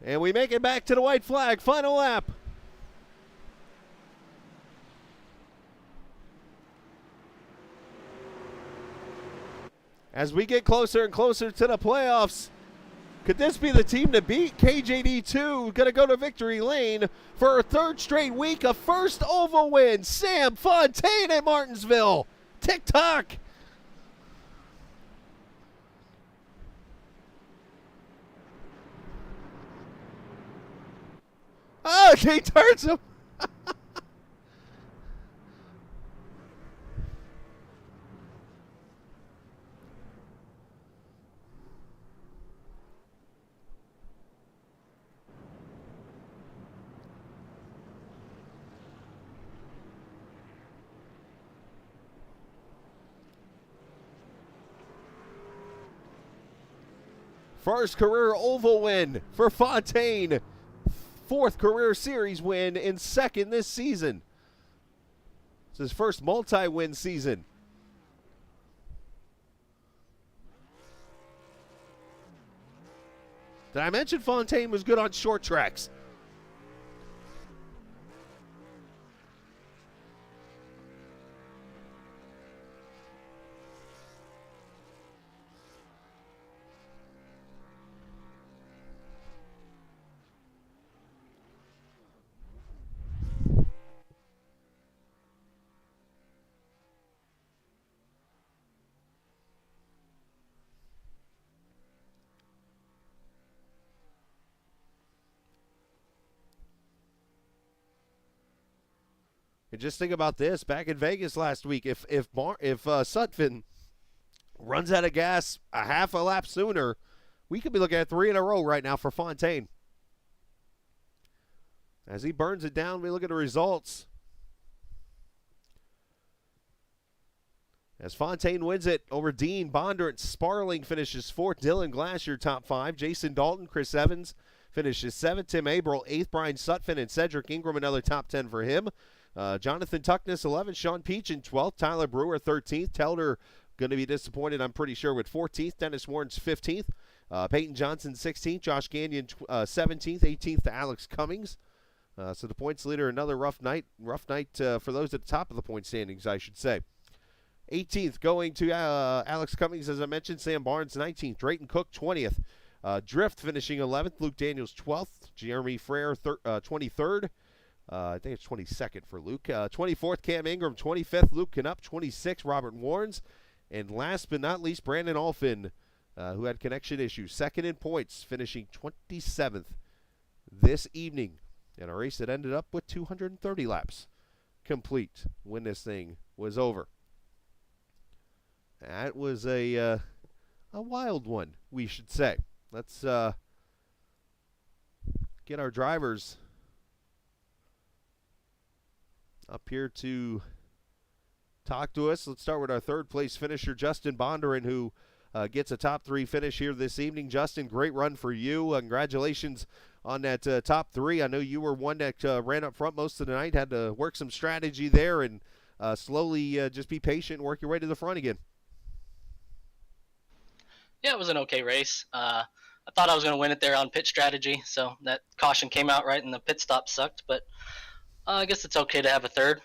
[SPEAKER 1] And we make it back to the white flag. Final lap. As we get closer and closer to the playoffs, could this be the team to beat? KJD2 going to go to victory lane for a third straight week, a first oval win. Sam Fontaine at Martinsville. Tick-tock. Oh, he turns him. First career oval win for Fontaine. 4th career series win and 2nd this season. It's his first multi-win season. Did I mention Fontaine was good on short tracks? And just think about this: back in Vegas last week, if Sutphin runs out of gas a half a lap sooner, we could be looking at 3 in a row right now for Fontaine. As he burns it down, we look at the results. As Fontaine wins it over Dean, Bonduran, Sparling finishes 4th. Dylan Glass, your top 5. Jason Dalton, Chris Evans finishes 7th. Tim Averill, 8th. Brian Sutphin and Cedric Ingram, another top 10 for him. Jonathan Tuckness, 11th. Sean Peach in 12th. Tyler Brewer, 13th. Telder going to be disappointed, I'm pretty sure, with 14th. Dennis Warren's 15th. Peyton Johnson, 16th. Josh Gagnon, 17th. 18th to Alex Cummings. So the points leader, another rough night. Rough night for those at the top of the point standings, I should say. 18th going to Alex Cummings, as I mentioned. Sam Barnes, 19th. Drayton Cook, 20th. Drift finishing 11th. Luke Daniels, 12th. Jeremy Frere, 23rd. I think it's 22nd for Luke. 24th, Cam Ingram. 25th, Luke Knupp. 26th, Robert Warrens. And last but not least, Brandon Alfin, who had connection issues. Second in points, finishing 27th this evening. In a race that ended up with 230 laps complete when this thing was over. That was a wild one, we should say. Let's get our drivers up here to talk to us. Let's start with our third place finisher, Justin Bonduran, who gets a top 3 finish here this evening. Justin, great run for you. Congratulations on that top 3. I know you were one that ran up front most of the night, had to work some strategy there and slowly just be patient and work your way to the front again.
[SPEAKER 4] Yeah, it was an okay race. I thought I was going to win it there on pit strategy, so that caution came out right and the pit stop sucked, but I guess it's okay to have a third.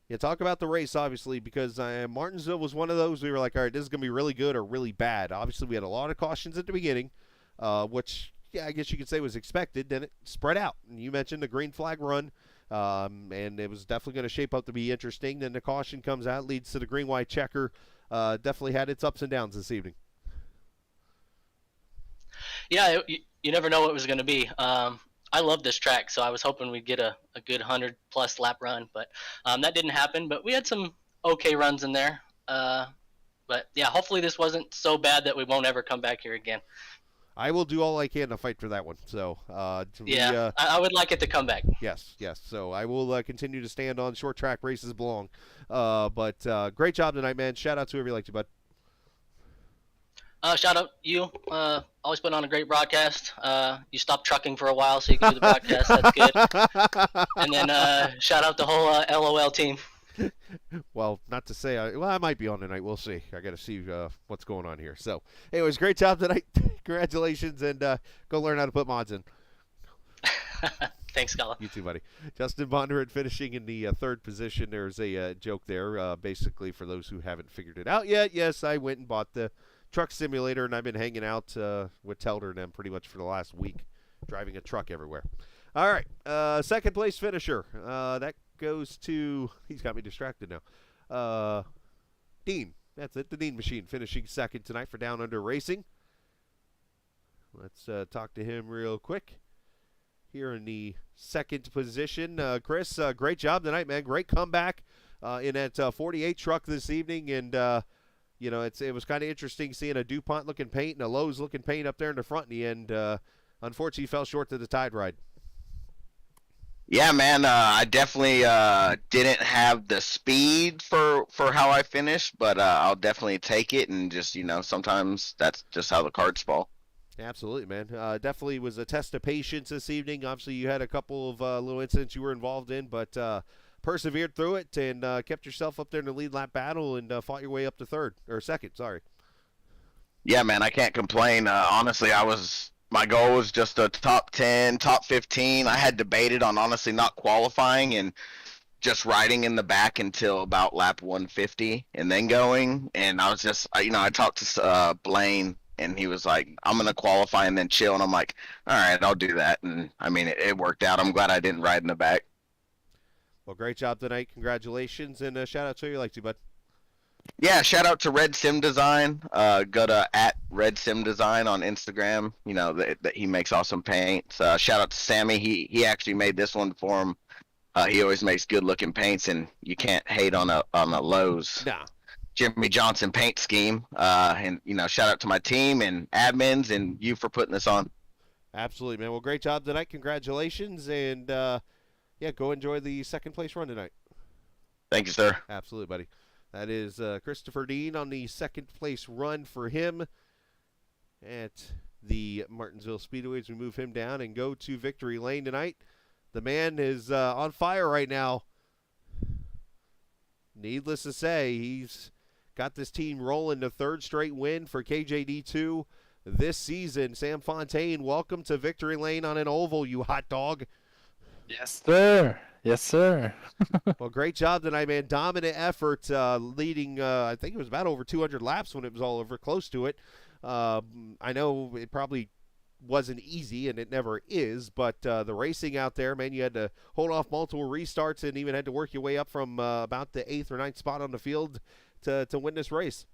[SPEAKER 1] Yeah, talk about the race, obviously, because Martinsville was one of those we were like, all right, this is going to be really good or really bad. Obviously, we had a lot of cautions at the beginning, which, yeah, I guess you could say was expected. Then it spread out. And you mentioned the green flag run, and it was definitely going to shape up to be interesting. Then the caution comes out, leads to the green-white checker. Definitely had its ups and downs this evening.
[SPEAKER 4] Yeah, you never know what it was going to be. I love this track, so I was hoping we'd get a good 100-plus lap run, but that didn't happen. But we had some okay runs in there. But, yeah, hopefully this wasn't so bad that we won't ever come back here again.
[SPEAKER 1] I will do all I can to fight for that one. So,
[SPEAKER 4] I would like it to come back.
[SPEAKER 1] Yes. So I will continue to stand on short track races belong. But great job tonight, man. Shout out to whoever you like to, bud.
[SPEAKER 4] Shout out you. Always putting on a great broadcast. You stopped trucking for a while so you can do the broadcast. That's good. And then shout out the whole LOL team.
[SPEAKER 1] Well, not to say I might be on tonight. We'll see. I got to see what's going on here. So, anyways, great job tonight. Congratulations, and go learn how to put mods in.
[SPEAKER 4] Thanks, Scala.
[SPEAKER 1] You too, buddy. Justin Bonduran finishing in the third position. There's a joke there, basically, for those who haven't figured it out yet. Yes, I went and bought the truck simulator, and I've been hanging out with Telder and them pretty much for the last week, driving a truck everywhere. All right, second place finisher. That goes to, he's got me distracted now. Dean, that's it, the Dean Machine, finishing second tonight for Down Under Racing. Let's talk to him real quick. Here in the second position, Chris, great job tonight, man. Great comeback in that 48 truck this evening, and you know, it was kind of interesting seeing a DuPont-looking paint and a Lowe's-looking paint up there in the front in the end. Unfortunately, fell short to the Tide Ride.
[SPEAKER 5] Yeah, man, I definitely didn't have the speed for how I finished, but I'll definitely take it, and just, you know, sometimes that's just how the cards fall.
[SPEAKER 1] Absolutely, man. Definitely was a test of patience this evening. Obviously, you had a couple of little incidents you were involved in, but persevered through it and kept yourself up there in the lead lap battle and fought your way up to second.
[SPEAKER 5] Yeah, man, I can't complain. Honestly, my goal was just a top 10, top 15. I had debated on honestly not qualifying and just riding in the back until about lap 150 and then going. And I was just, you know, I talked to Blaine, and he was like, I'm going to qualify and then chill. And I'm like, all right, I'll do that. And, I mean, it worked out. I'm glad I didn't ride in the back.
[SPEAKER 1] Well, great job tonight. Congratulations. And shout out to you like to, bud.
[SPEAKER 5] Yeah, shout out to Red Sim Design. Go to @Red Sim Design on Instagram. You know that he makes awesome paints. Shout out to Sammy. He actually made this one for him He always makes good looking paints, and you can't hate on a Lowe's
[SPEAKER 1] Nah.
[SPEAKER 5] Jimmy Johnson paint scheme. And shout out to my team and admins and you for putting this on.
[SPEAKER 1] Absolutely, man. Well, great job tonight. Congratulations, and yeah, go enjoy the second place run tonight.
[SPEAKER 5] Thank you, sir.
[SPEAKER 1] Absolutely, buddy. That is Christopher Dean on the second place run for him at the Martinsville Speedway as we move him down and go to victory lane tonight. The man is on fire right now. Needless to say, he's got this team rolling the third straight win for KJD2 this season. Sam Fontaine, welcome to victory lane on an oval, you hot dog.
[SPEAKER 6] Yes, sir. Yes, sir.
[SPEAKER 1] Well, great job tonight, man. Dominant effort, leading, I think it was about over 200 laps when it was all over, close to it. I know it probably wasn't easy, and it never is, but the racing out there, man, you had to hold off multiple restarts and even had to work your way up from about the 8th or 9th spot on the field to win this race.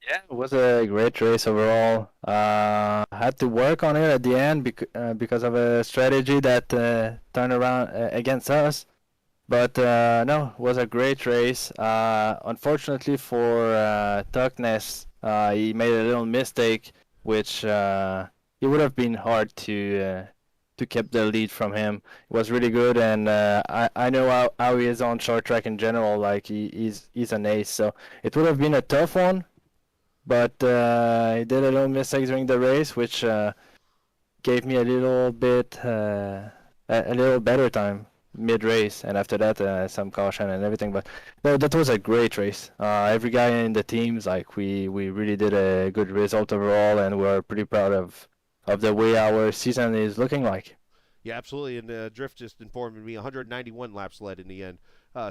[SPEAKER 6] Yeah, it was a great race overall. Had to work on it at the end because of a strategy that turned around against us. But no, it was a great race. Unfortunately for Tuckness, he made a little mistake, which it would have been hard to keep the lead from him. It was really good, and I know how he is on short track in general. Like he's an ace, so it would have been a tough one. But he did a little mistake during the race, which gave me a little bit a little better time mid-race, and after that some caution and everything. But no, that was a great race. Every guy in the teams, like we really did a good result overall, and we're pretty proud of the way our season is looking like.
[SPEAKER 1] Yeah, absolutely. And Drift just informed me 191 laps led in the end.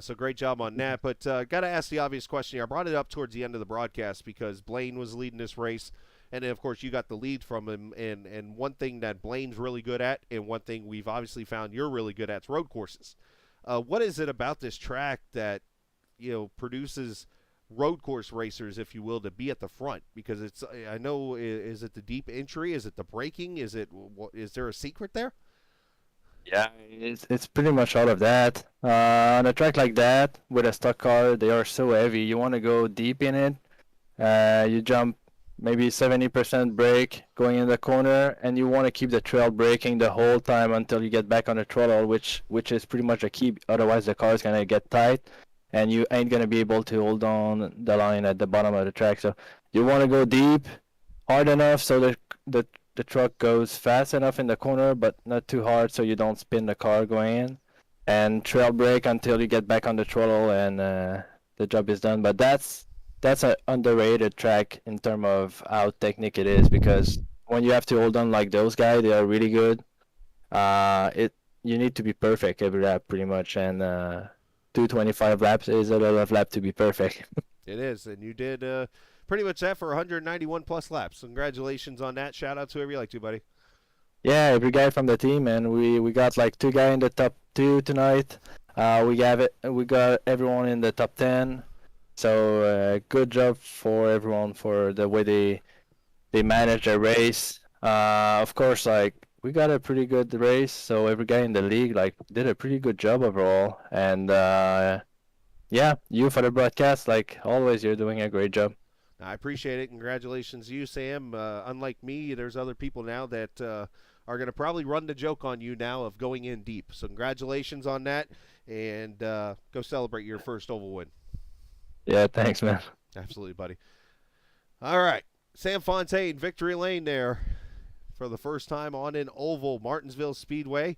[SPEAKER 1] So great job on that. But got to ask the obvious question here. I brought it up towards the end of the broadcast because Blaine was leading this race. And then, of course, you got the lead from him. And one thing that Blaine's really good at, and one thing we've obviously found you're really good at, is road courses. What is it about this track that, produces road course racers, if you will, to be at the front? Because it's, I know, is it the deep entry? Is it the braking? Is there a secret there?
[SPEAKER 6] Yeah, it's pretty much all of that. On a track like that, with a stock car, they are so heavy. You want to go deep in it. You jump maybe 70% brake going in the corner, and you want to keep the trail braking the whole time until you get back on the throttle, which is pretty much a key. Otherwise, the car is going to get tight, and you ain't going to be able to hold on the line at the bottom of the track. So you want to go deep, hard enough so that the truck goes fast enough in the corner, but not too hard so you don't spin the car going in, and trail brake until you get back on the throttle, and the job is done. But that's an underrated track in terms of how technique it is, because when you have to hold on like those guys, they are really good. You need to be perfect every lap pretty much, and 225 laps is a lot of laps to be perfect.
[SPEAKER 1] It is, and you did pretty much that for 191 plus laps. Congratulations on that. Shout out to whoever you like to, buddy.
[SPEAKER 6] Yeah, every guy from the team, and we got like 2 guys in the top 2 tonight. We got everyone in the top 10. So good job for everyone for the way they managed their race. Of course, like we got a pretty good race, so every guy in the league like did a pretty good job overall. And yeah, you for the broadcast, like always, you're doing a great job.
[SPEAKER 1] I appreciate it. Congratulations to you, Sam. Unlike me, there's other people now that are going to probably run the joke on you now of going in deep. So congratulations on that, and go celebrate your first oval win.
[SPEAKER 6] Yeah, thanks, man.
[SPEAKER 1] Absolutely, buddy. All right. Sam Fontaine, victory lane there for the first time on an oval, Martinsville Speedway.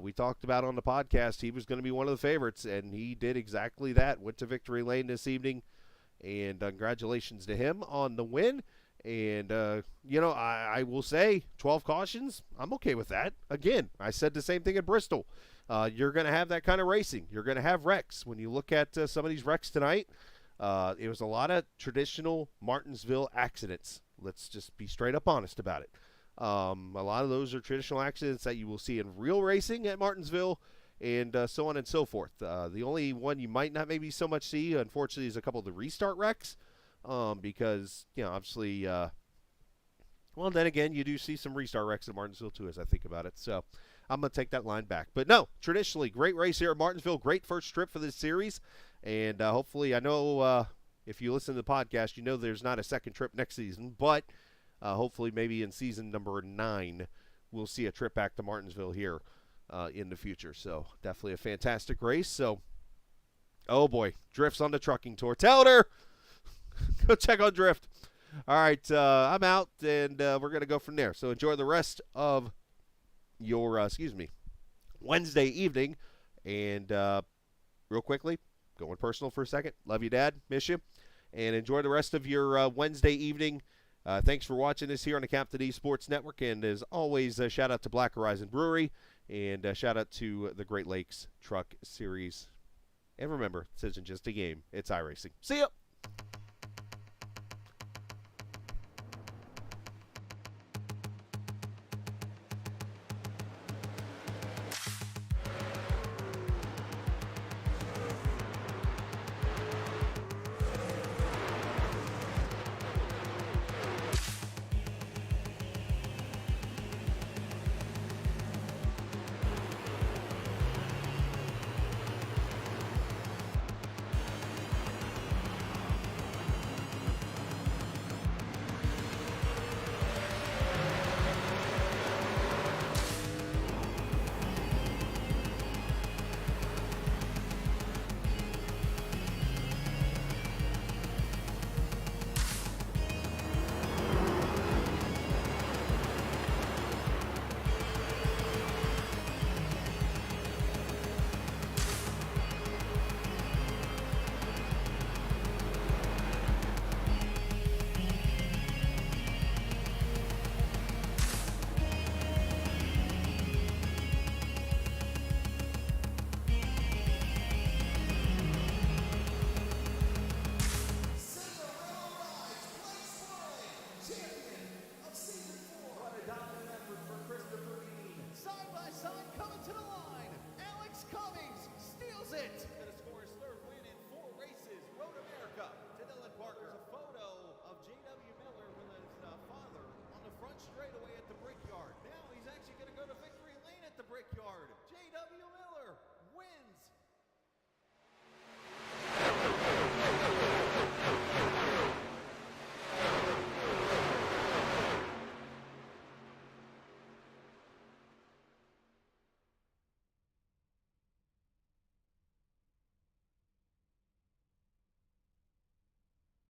[SPEAKER 1] We talked about on the podcast he was going to be one of the favorites, and he did exactly that. Went to victory lane this evening. And congratulations to him on the win. And, I will say 12 cautions, I'm okay with that. Again, I said the same thing at Bristol. You're going to have that kind of racing. You're going to have wrecks. When you look at some of these wrecks tonight, it was a lot of traditional Martinsville accidents. Let's just be straight up honest about it. A lot of those are traditional accidents that you will see in real racing at Martinsville, and so on and so forth. The only one you might not maybe so much see, unfortunately, is a couple of the restart wrecks, because, obviously, well, then again, you do see some restart wrecks in Martinsville, too, as I think about it. So, I'm going to take that line back. But no, traditionally, great race here at Martinsville. Great first trip for this series. And hopefully, I know if you listen to the podcast, you know there's not a second trip next season. But hopefully maybe in season number 9, we'll see a trip back to Martinsville here in the future. So definitely a fantastic race. So, oh boy, Drift's on the trucking tour. Tell her! Go check on Drift. All right, I'm out, and we're going to go from there. So enjoy the rest of your, Wednesday evening. And real quickly, going personal for a second. Love you, Dad. Miss you. And enjoy the rest of your Wednesday evening. Thanks for watching this here on the Captain E Sports Network. And as always, shout out to Black Horizon Brewery. And shout out to the Great Lakes Truck Series. And remember, this isn't just a game. It's iRacing. See ya! Straightaway at the Brickyard. Now he's actually going to go to victory lane at the Brickyard.